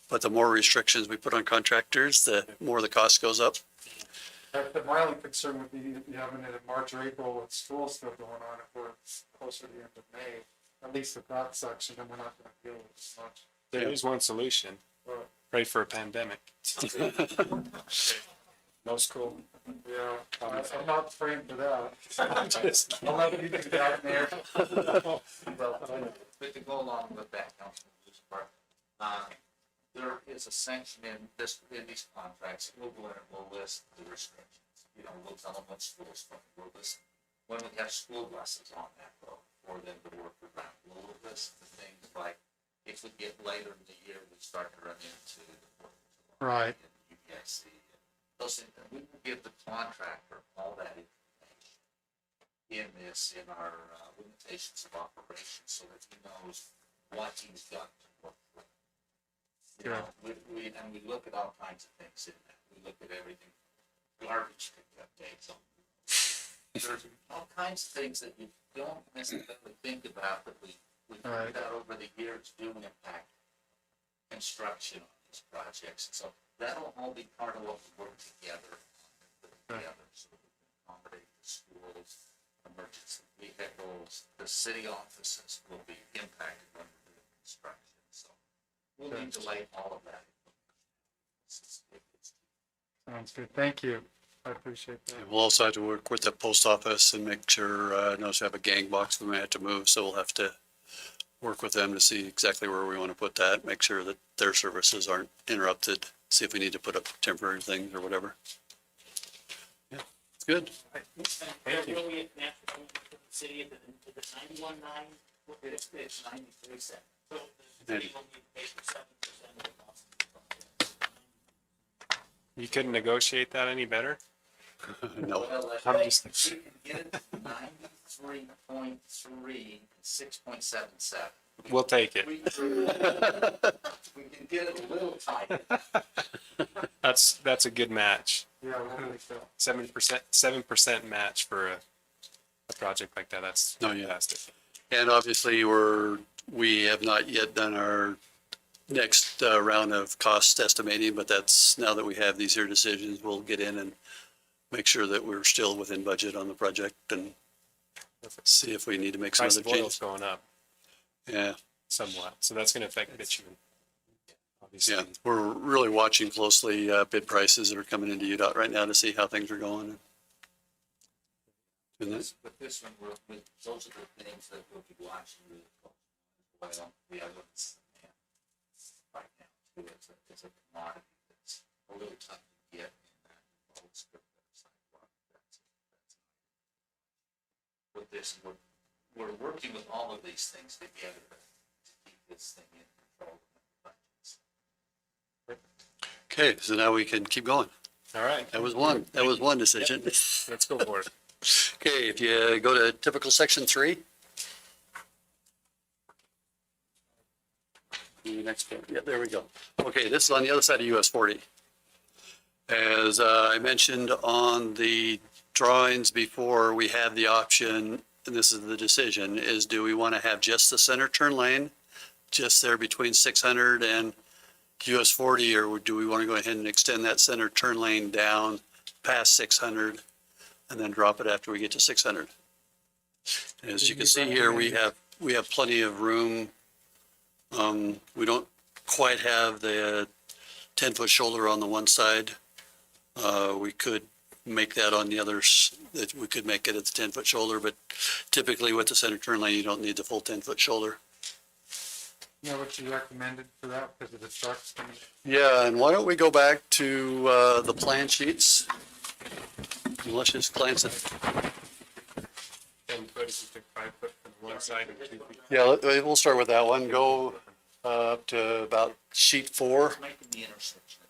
but the more restrictions we put on contractors, the more the cost goes up. my only concern would be having it in March or April with school still going on, if we're closer to the end of May, at least with that section, then we're not gonna deal with as much. There is one solution, But, pray for a pandemic. No school. yeah, I'm not praying for that. Just- I'll let you do that, Mayor. but to go along with that, Councilman Lucifer, there is a section in these contracts, we'll go in and we'll list the restrictions. We'll tell them what schools, we'll list, when we have school buses on that road, for them to work around, we'll list the things like, if we get later in the year, we start to run into the 4th of July Right. and UPIC. Those things, and we will give the contractor all that information in our limitations of operation, so that he knows what he's got to work with. We look at all kinds of things in that. We look at everything, garbage pickup dates. There's all kinds of things that you don't necessarily think about that we find out over the years do impact construction on these projects. So that'll all be part of what we work together on the together. So we can accommodate the schools, emergency vehicles, the city offices will be impacted when we're doing construction. So we'll need to lay all of that. Sounds good. Thank you. I appreciate that. We'll also have to work with the post office and make sure, notice we have a gang box we may have to move, so we'll have to work with them to see exactly where we want to put that, make sure that their services aren't interrupted, see if we need to put up temporary things or whatever. Yeah, it's good. Really, if that's the city at the 91.9, It's 93 cents. so the city will need to pay for 7% of the cost. You couldn't negotiate that any better? No. Well, I'm just- we can get it to 93.3 and 6.77. We'll take it. We can get it a little tighter. That's a good match. Yeah, I think so. 7% match for a project like that. That's Oh, yeah. fantastic. And obviously, we have not yet done our next round of cost estimating, but that's, now that we have these here decisions, we'll get in and make sure that we're still within budget on the project and see if we need to make some Price other of oil's changes. going up Yeah, somewhat, so that's going to affect bitumen. Obviously. yeah. We're really watching closely bid prices that are coming into UDOT right now to see how things are going. And that's, But this one, those are the things that we'll be watching really closely. Well, the other ones, and right now, too, it's a commodity that's a little tough to get in that old script sidewalk. That's with this, we're working with all of these things together to keep this thing in control. okay, so now we can keep going. All right, That was one decision. let's go for it. Okay, if you go to typical section 3. The next one, yeah, there we go. Okay, this is on the other side of US 40. As I mentioned on the drawings before, we have the option, and this is the decision, is do we want to have just the center turn lane, just there between 600 and US 40, or do we want to go ahead and extend that center turn lane down past 600 and then drop it after we get to 600? As you can see here, we have plenty of room. We don't quite have the 10-foot shoulder on the one side. We could make that on the others, that we could make it at the 10-foot shoulder, but typically with the center turn lane, you don't need the full 10-foot shoulder. You know what you recommended for that because of the trucks? Yeah, and why don't we go back to the plan sheets? And let's just glance at, 10 foot, if you took 5 foot from one side and 2 feet. yeah, we'll start with that one. Go up to about sheet 4. Making the intersection.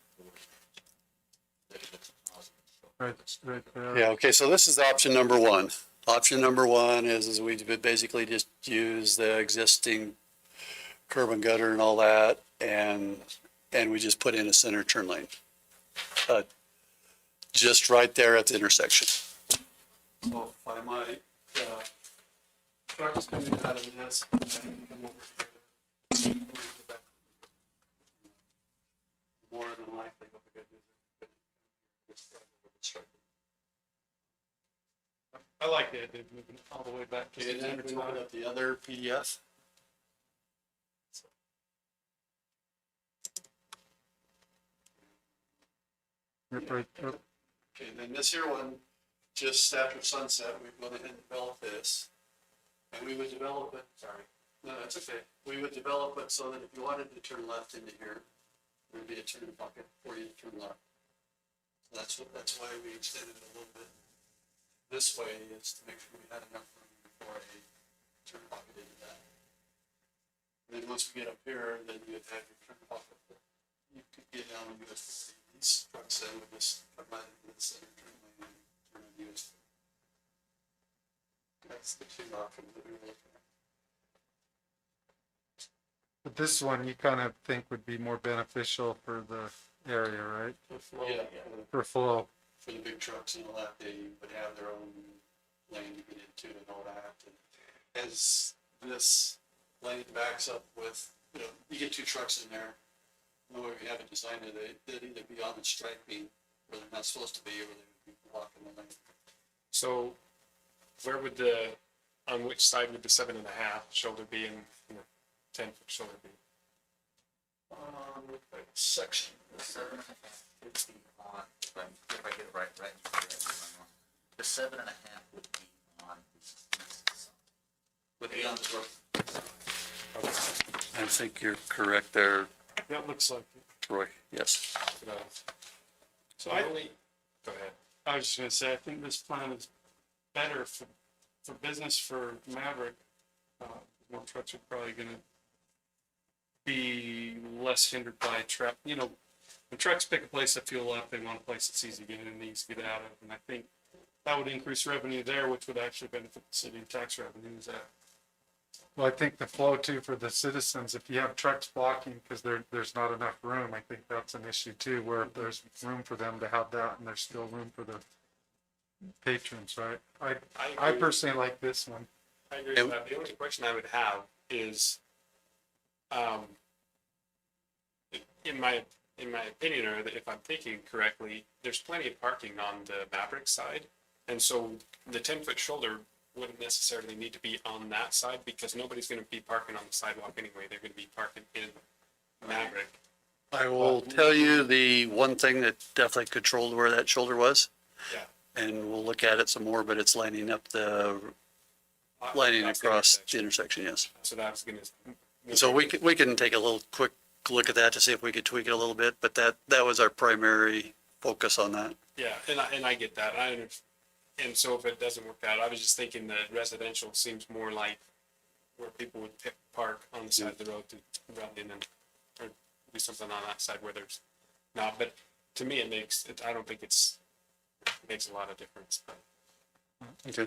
Right there. Yeah, okay, so this is option number 1. Option number 1 is we would basically just use the existing curb and gutter and all that, and we just put in a center turn lane. Just right there at the intersection. So if I might, trucks coming out of this, and then come over here. More than likely, what we're gonna do is I like the idea of moving it all the way back to and then we open up the other PDF. Right up. Okay, then this here one, just after sunset, we've gone ahead and developed this. And we would develop it, sorry, no, that's okay. We would develop it so that if you wanted to turn left into here, there'd be a turn pocket for you to turn left. So that's why we extended it a little bit this way, is to make sure we had enough room for a turn pocket into that. And then once we get up here, then you'd have your turn pocket. You could get down on US 40. These trucks then would just come right into the center turn lane and turn on US 40. That's the two options that we were looking at. But this one you kind of think would be more beneficial for the area, right? Yeah, For flow. for the big trucks and all that, they would have their own lane to get into and all that. And as this lane backs up with, you get two trucks in there, the way we have it designed, they'd either be on the striping where they're not supposed to be, or they would be blocking the lane. So where would on which side would the 7.5 shoulder be and the 10-foot shoulder be? Section. The 7.5 would be on, if I get it right, the 7.5 would be on the east side. Would be on the road. I think you're correct there, That looks like it. Troy. Yes. So I only, go ahead. I was just gonna say, I think this plan is better for business for Maverick. More trucks are probably gonna be less hindered by when trucks pick a place to fuel up, they want a place that's easy to get in and easy to get out of. And I think that would increase revenue there, which would actually benefit the city and tax revenues. Well, I think the flow too for the citizens, if you have trucks blocking because there's not enough room, I think that's an issue too, where if there's room for them to have that and there's still room for the patrons, right? I personally like this one. I agree with that. The only question I would have is, in my opinion, or if I'm thinking correctly, there's plenty of parking on the Maverick side, and so the 10-foot shoulder wouldn't necessarily need to be on that side because nobody's going to be parking on the sidewalk anyway. They're going to be parking in Maverick. I will tell you the one thing that definitely controlled where that shoulder was. Yeah. And we'll look at it some more, but it's lining across the intersection, yes. So that was going to. So we can take a little quick look at that to see if we could tweak it a little bit, but that was our primary focus on that. Yeah, and I get that. And so if it doesn't work out, I was just thinking that residential seems more like where people would park on the side of the road to run in or do something on that side where there's not. But to me, I don't think it makes a lot of difference. Okay.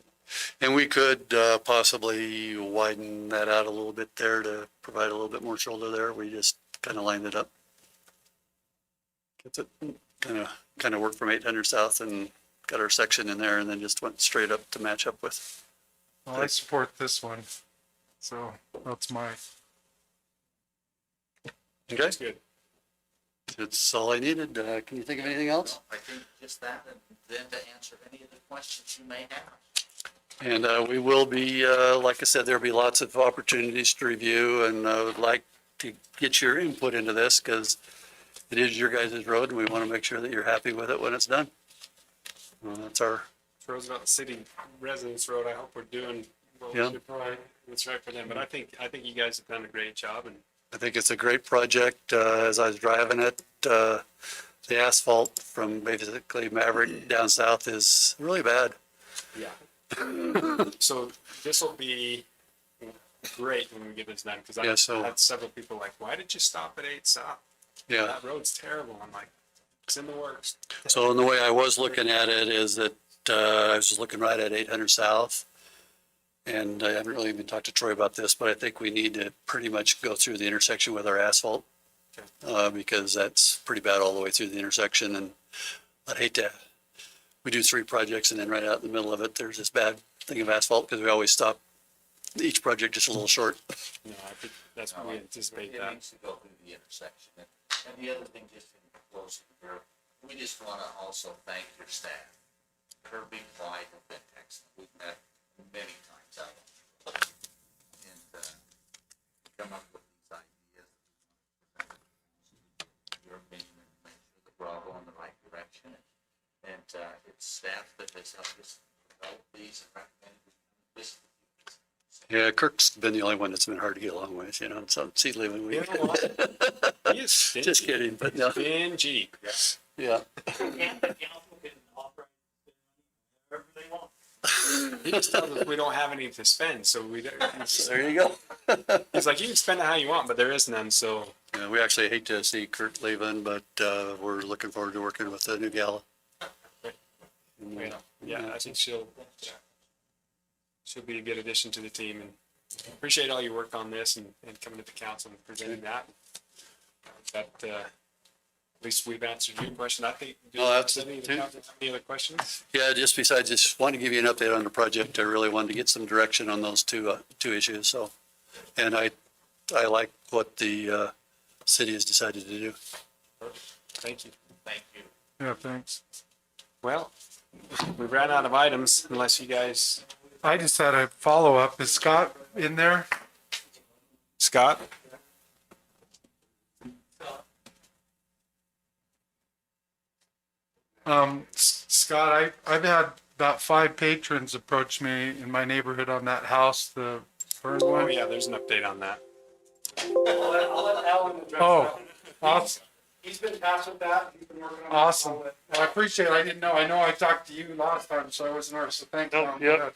And we could possibly widen that out a little bit there to provide a little bit more shoulder there. We just kind of lined it up. Gets it kind of worked from 800 south and got our section in there and then just went straight up to match up with. Well, I support this one, so that's my. Okay. That's good. That's all I needed. Can you think of anything else? I think just that, and then to answer any of the questions you may have. And we will be, like I said, there'll be lots of opportunities to review, and I would like to get your input into this because it is your guys' road and we want to make sure that you're happy with it when it's done. That's our. Roosevelt City Residence Road, I hope we're doing what Yeah. we should probably. It's right for them, but I think you guys have done a great job and. I think it's a great project. As I was driving it, the asphalt from basically Maverick down south is really bad. Yeah. So this will be great when we get this done because I had several people like, why did you stop at 8 South? Yeah. That road's terrible. I'm like, it's in the works. So the way I was looking at it is that I was just looking right at 800 south. And I haven't really even talked to Troy about this, but I think we need to pretty much go through the intersection with our asphalt. Because that's pretty bad all the way through the intersection. And I'd hate to, we do 3 projects and then right out in the middle of it, there's this bad thing of asphalt because we always stop each project just a little short. No, I think that's what we anticipate that. It needs to go through the intersection. And the other thing, just in closing here, we just want to also thank your staff. Kirby, Clyde have been excellent. We've met many times out on the road and come up with these ideas. Your opinion and make sure that we're all going the right direction. And it's staff that has helped us develop these and recommend this. Yeah, Kirk's been the only one that's been hard to get along with, so see leaving we. You know what? He is stingy. Just kidding, but no. Stingy. Yeah. He just tells us we don't have any to spend, so we don't. There you go. He's like, you can spend it how you want, but there is none, so. Yeah, we actually hate to see Kurt leaving, but we're looking forward to working with the new gal. Yeah, I think she'll be a good addition to the team and appreciate all your work on this and coming to the council and presenting that. That, at least we've answered your question. I think. No, that's any other questions? Yeah, just besides just wanting to give you an update on the project, I really wanted to get some direction on those two issues. So, and I like what the city has decided to do. Thank you. Thank you. Yeah, thanks. Well, we ran out of items unless you guys, I just had a follow-up. Is Scott in there? Scott? Scott, I've had about 5 patrons approach me in my neighborhood on that house, the burned Oh one. yeah, there's an update on that. I'll let Alan address Oh, awesome. He's been tasked with that. He's been working on it. Awesome. Well, I appreciate it. I didn't know. I know I talked to you last time, so I wasn't sure. So thank you. Oh, Alan. yep. Go ahead.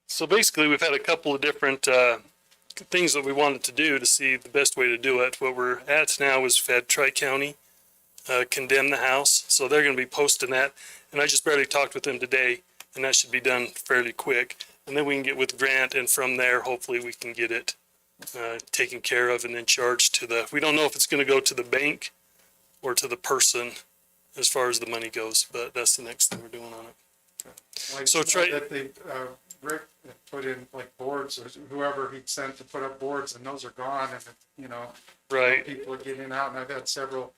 So basically, we've had a couple of different things that we wanted to do to see the best way to do it. What we're at now is we've had Tri-County condemn the house, so they're going to be posting that. And I just barely talked with them today, and that should be done fairly quick. And then we can get with Grant, and from there, hopefully, we can get it taken care of and then charged to the. We don't know if it's going to go to the bank or to the person as far as the money goes, but that's the next thing we're doing on it. Like, So try- that they, Rick had put in like boards, or whoever he'd sent to put up boards, and those are gone, and you know, Right. people are getting out, and I've had several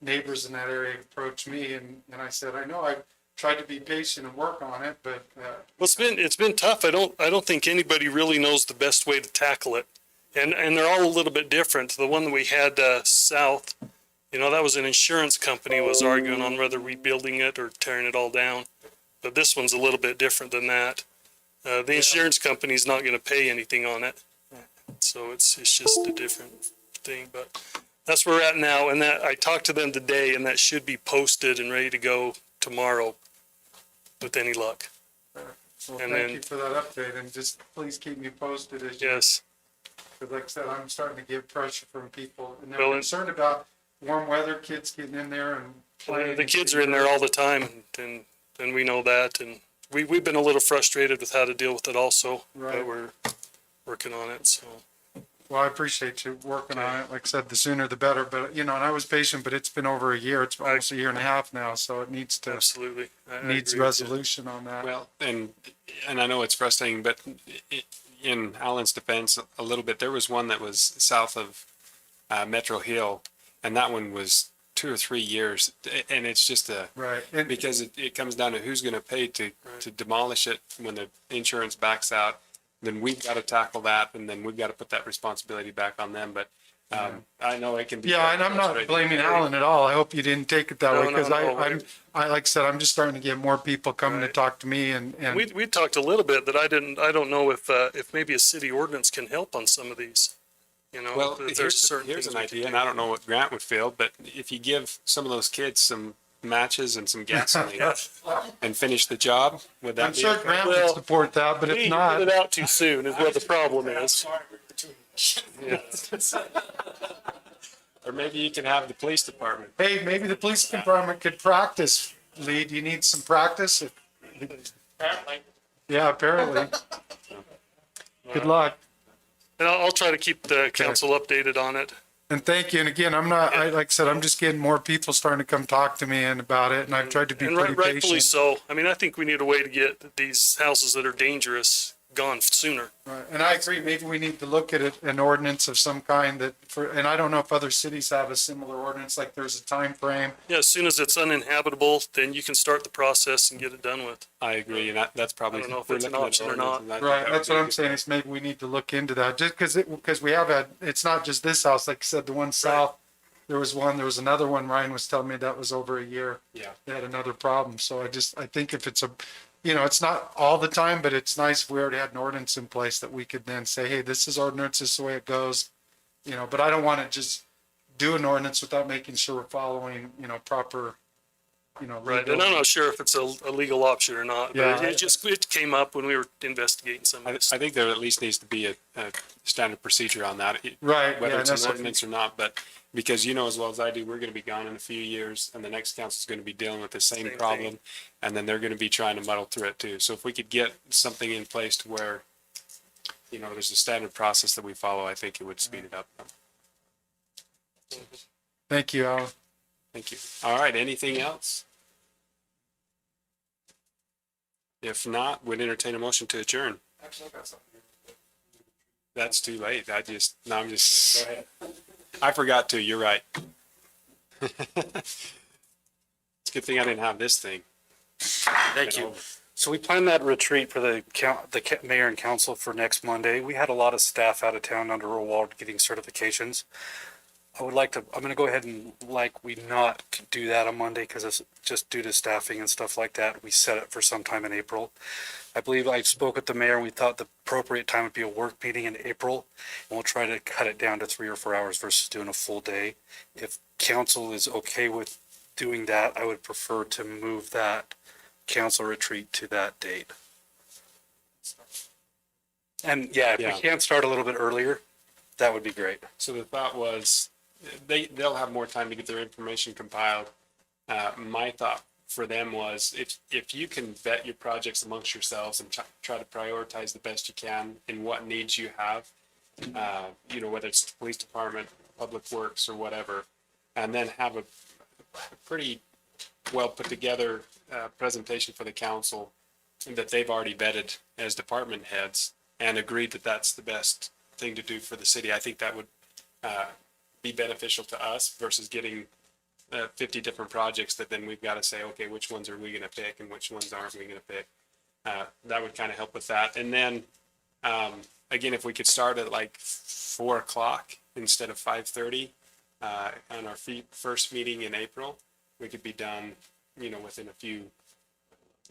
neighbors in that area approach me, and I said, I know I tried to be patient and work on it, but Well, it's been tough. I don't think anybody really knows the best way to tackle it, and they're all a little bit different. The one that we had south, you know, that was an insurance company was arguing on whether rebuilding it or tearing it all down, but this one's a little bit different than that. The insurance company's not going to pay anything on it, so it's just a different thing. But that's where we're at now, and that I talked to them today, and that should be posted and ready to go tomorrow, with any luck. well, And thank then- you for that update, and just please keep me posted as you. Yes. Because like I said, I'm starting to get pressure from people, and they're Well, concerned about warm weather, kids getting in there and playing. The kids are in there all the time, and we know that, and we've been a little frustrated with how to deal with it also, Right. but we're working on it, so. Well, I appreciate you working on it. Like I said, the sooner the better, but you know, and I was patient, but it's been over a year. It's almost a year and a half now, so it needs to, Absolutely. I needs agree with you. resolution on that. Well, and I know it's frustrating, but in Alan's defense, a little bit, there was one that was south of Metro Hill, and that one was 2 or 3 years, and it's just Right. And because it comes down to who's going to pay to demolish it when the insurance backs out. Then we've got to tackle that, and then we've got to put that responsibility back on them. But I know it can be. yeah, and I'm not frustrating. blaming Alan at all. I hope you didn't take it that No, way, no, because no, I, like I said, I'm just starting to get more people coming to Right. talk to me, and We talked a little bit that I don't know if maybe a city ordinance can help on some of these, you know, Well, if there's certain here's things an we can idea, do. and I don't know what Grant would feel, but if you give some of those kids some matches and some gasoline and finish the job, would that I'm be sure okay? Grant would support that, but We if didn't not, get it out too soon is what the problem is. Yeah. Or maybe you can have the police department. hey, maybe the police department could practice. Lee, do you need some practice? Apparently. Yeah, apparently. Good luck. And I'll try to keep the council updated on it. And thank you. And again, I'm not, like I said, I'm just getting more people starting to come talk to me and about it, and I've tried to be And pretty rightfully patient. so. I mean, I think we need a way to get these houses that are dangerous gone sooner. Right. And I agree, maybe we need to look at it, an ordinance of some kind that for, and I don't know if other cities have a similar ordinance, like there's a time frame. Yeah, as soon as it's uninhabitable, then you can start the process and get it done with. I agree, and that's probably. I don't know if we're it's an looking at option or ordinance, not. and I think Right, that that's would what be I'm a saying, is maybe we need to look into that, just because we have had, it's not just this house, like I said, the one south, there was another one, Ryan was telling me that was over a year. Yeah. They had another problem, so I think if it's it's not all the time, but it's nice if we already had an ordinance in place that we could then say, hey, this is ordinance, this is the way it goes. But I don't want to just do an ordinance without making sure we're following, proper, Right, legal- and I'm not sure if it's a legal option or not, Yeah. but it came up when we were investigating some of this. I think there at least needs to be a standard procedure on that. Right, Whether yeah, it's that's an what- ordinance or not, but because you know as well as I do, we're gonna be gone in a few years and the next council's gonna be dealing with the same Same problem. thing. And then they're gonna be trying to muddle through it too. So if we could get something in place to where, there's a standard process that we follow, I think it would speed it up. Thank you, Alan. Thank you. All right, anything else? If not, would entertain a motion to adjourn. Actually, I got something. That's too late. Go ahead. I forgot to, you're right. It's a good thing I didn't have this thing. Thank you. So we planned that retreat for the mayor and council for next Monday. We had a lot of staff out of town under Rural Wall getting certifications. I'm going to go ahead and we not do that on Monday because it's just due to staffing and stuff like that. We set it for sometime in April. I believe I spoke with the mayor and we thought the appropriate time would be a work meeting in April. And we'll try to cut it down to 3 or 4 hours versus doing a full day. If council is okay with doing that, I would prefer to move that council retreat to that date. And yeah, if we can't start a little bit earlier, that would be great. So the thought was they'll have more time to get their information compiled. My thought for them was if you can vet your projects amongst yourselves and try to prioritize the best you can in what needs you have, whether it's the police department, public works or whatever, and then have a pretty well put together presentation for the council that they've already vetted as department heads and agreed that that's the best thing to do for the city. I think that would be beneficial to us versus getting 50 different projects that then we've got to say, okay, which ones are we going to pick and which ones aren't we going to pick? That would kind of help with that. And then, again, if we could start at 4 o'clock instead of 5:30 on our first meeting in April, we could be done, within a few.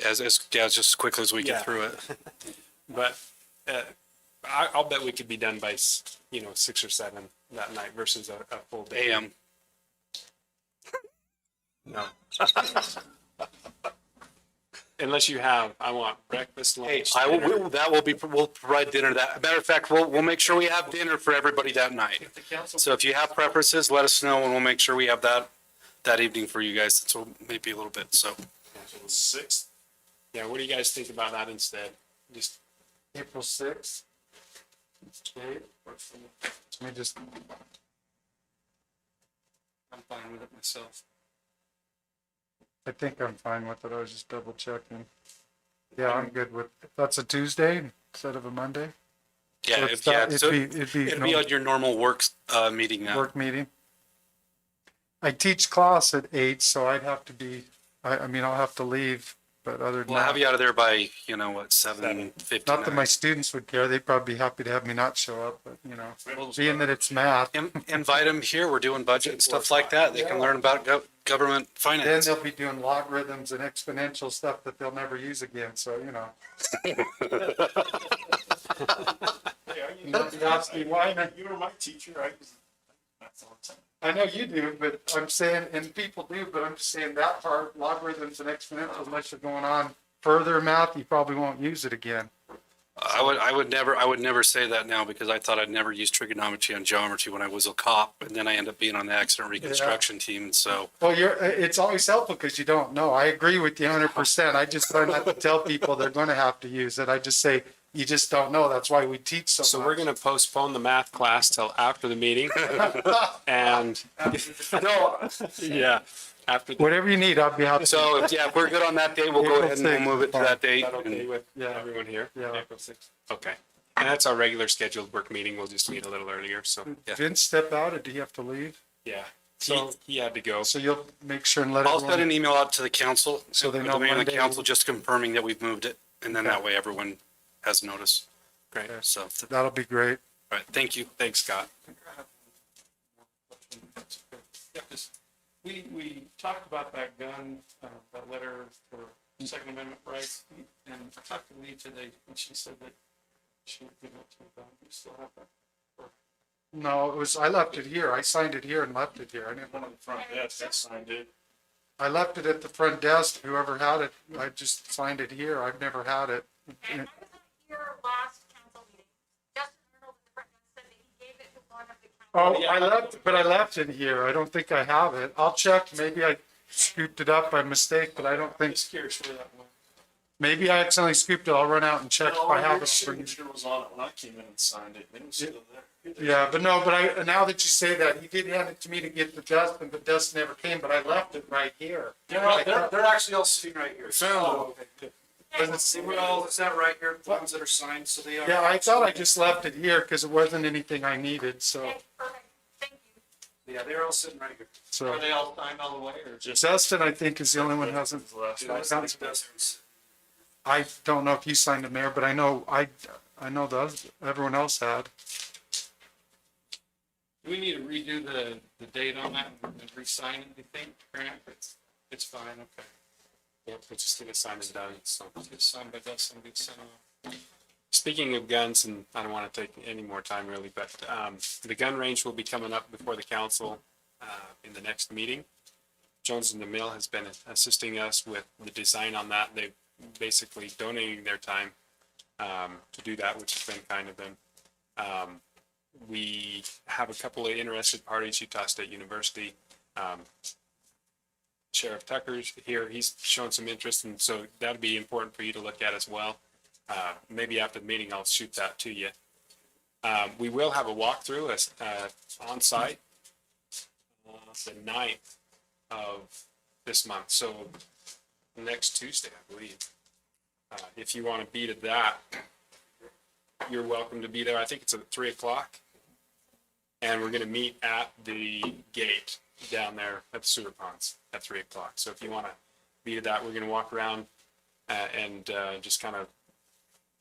As just as quickly as we get through it. But I'll bet we could be done by 6 or 7 that night versus a full day. AM. No. Unless you have, I want breakfast, lunch. Hey, dinner. we'll provide dinner. Matter of fact, we'll make sure we have dinner for everybody that night. So if you have preferences, let us know and we'll make sure we have that evening for you guys. So maybe a little bit. So 6th. Yeah, what do you guys think about that instead? Just April 6th. Okay. Let me just, I'm fine with it myself. I think I'm fine with it. I was just double checking. Yeah, I'm good with, that's a Tuesday instead of a Monday? Yeah, So it'd be on your normal work meeting now. work meeting. I teach class at 8, so I'd have to be, I'll have to leave, but other than We'll have that, you out of there by 7:50. not that my students would care. They'd probably be happy to have me not show up, but being that it's math, Invite them here. We're doing budget and stuff like that. They can learn about government then finance. they'll be doing logarithms and exponential stuff that they'll never use again, so, Nobody asked me why. You were my teacher, I was. That's all the time. I know you do, but I'm saying, and people do, but I'm just saying that part, logarithms and exponentials, unless you're going on further math, you probably won't use it again. I would never say that now because I thought I'd never use trigonometry and geometry when I was a cop, and then I end up being on the accident reconstruction team. So Well, it's always helpful because you don't know. I agree with you 100%. I just try not to tell people they're going to have to use it. I just say, you just don't know. That's why we teach so So much. we're going to postpone the math class till after the meeting. And after Whatever you need, I'll be happy. So if we're good on that date, we'll go ahead and we'll move it to that date. Is that okay with everyone here? Yeah. April 6th. Okay. And that's our regular scheduled work meeting. We'll just meet a little earlier. So Vince step out, or do you have to leave? yeah, So- he had to go. So you'll make sure and let I'll send everyone, an email out to the council. So they with know the mayor and the Monday- council just confirming that we've moved it. And then Okay. that way everyone has notice. Great. So, that'll be great. all right. Thank you. Thanks, Scott. Yeah, we talked about that gun, that letter for Second Amendment rights, and I talked to Lee today, and she said that she would give it to me. You still have that? No, I left it here. I signed it here and left it here. I didn't One of the front desk that signed it. I left it at the front desk. Whoever had it, I just signed it here. I've never had it. And I was here last council meeting. Justin Arnold, the president, said that he gave it to one of the council. I left it here. I don't think I have it. I'll check. Maybe I scooped it up by mistake, but I don't think, Just curious where that went. maybe I accidentally scooped it. I'll run out and check if I have Your it. I'll bring it. signature was on it when I came in and signed it. It was still there. Yeah, but now that you say that, he did hand it to me to get to Dustin, but Dustin never came, but I left it right here. They're actually all sitting right here. So- See where all, is that right here, the ones that are signed, so they are. Yeah, I thought I just left it here because it wasn't anything I needed, so. Okay, perfect. Thank you. Yeah, they're all sitting right here. So Are they all signed all the way or just? Justin, I think, is the only one who hasn't. I don't know if you signed it, Mayor, but I know everyone else had. Do we need to redo the date on that and re-sign it, you think, Grant? It's fine, okay. Yep, we'll just get it signed and done, so. It's signed by Dustin, get sent off. Speaking of guns, and I don't want to take any more time really, but, the gun range will be coming up before the council, in the next meeting. Jones and DeMille has been assisting us with the design on that. They've basically donating their time, to do that, which has been kind of them. We have a couple of interested parties, Utah State University. Sheriff Tucker's here. He's shown some interest, and so that'd be important for you to look at as well. Maybe after the meeting, I'll shoot that to you. We will have a walkthrough on site the 9th of this month, so next Tuesday, I believe. If you want to be to that, you're welcome to be there. I think it's at 3:00. And we're gonna meet at the gate down there at the sewer ponds at 3:00. So if you wanna be to that, we're gonna walk around and just kind of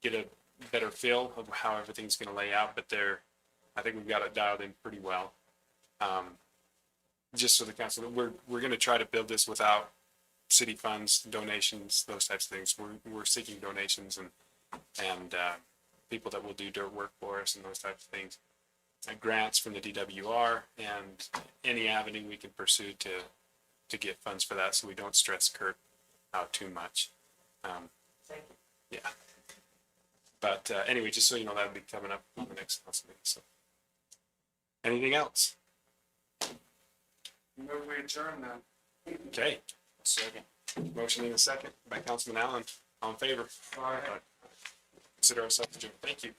get a better feel of how everything's gonna lay out, but I think we've got it dialed in pretty well. Just so the council, we're gonna try to build this without city funds, donations, those types of things. We're seeking donations and people that will do dirt work for us and those types of things. Grants from the DWR and any avenue we can pursue to get funds for that, so we don't stress Kurt out too much. Thank you. Yeah. But anyway, just so you know, that'll be coming up on the next council meeting. So, anything else? Move we adjourn then. Okay. Second. Motion in a second by Councilman Allen. All in favor? Aye. Consider ourselves adjourned. Thank you.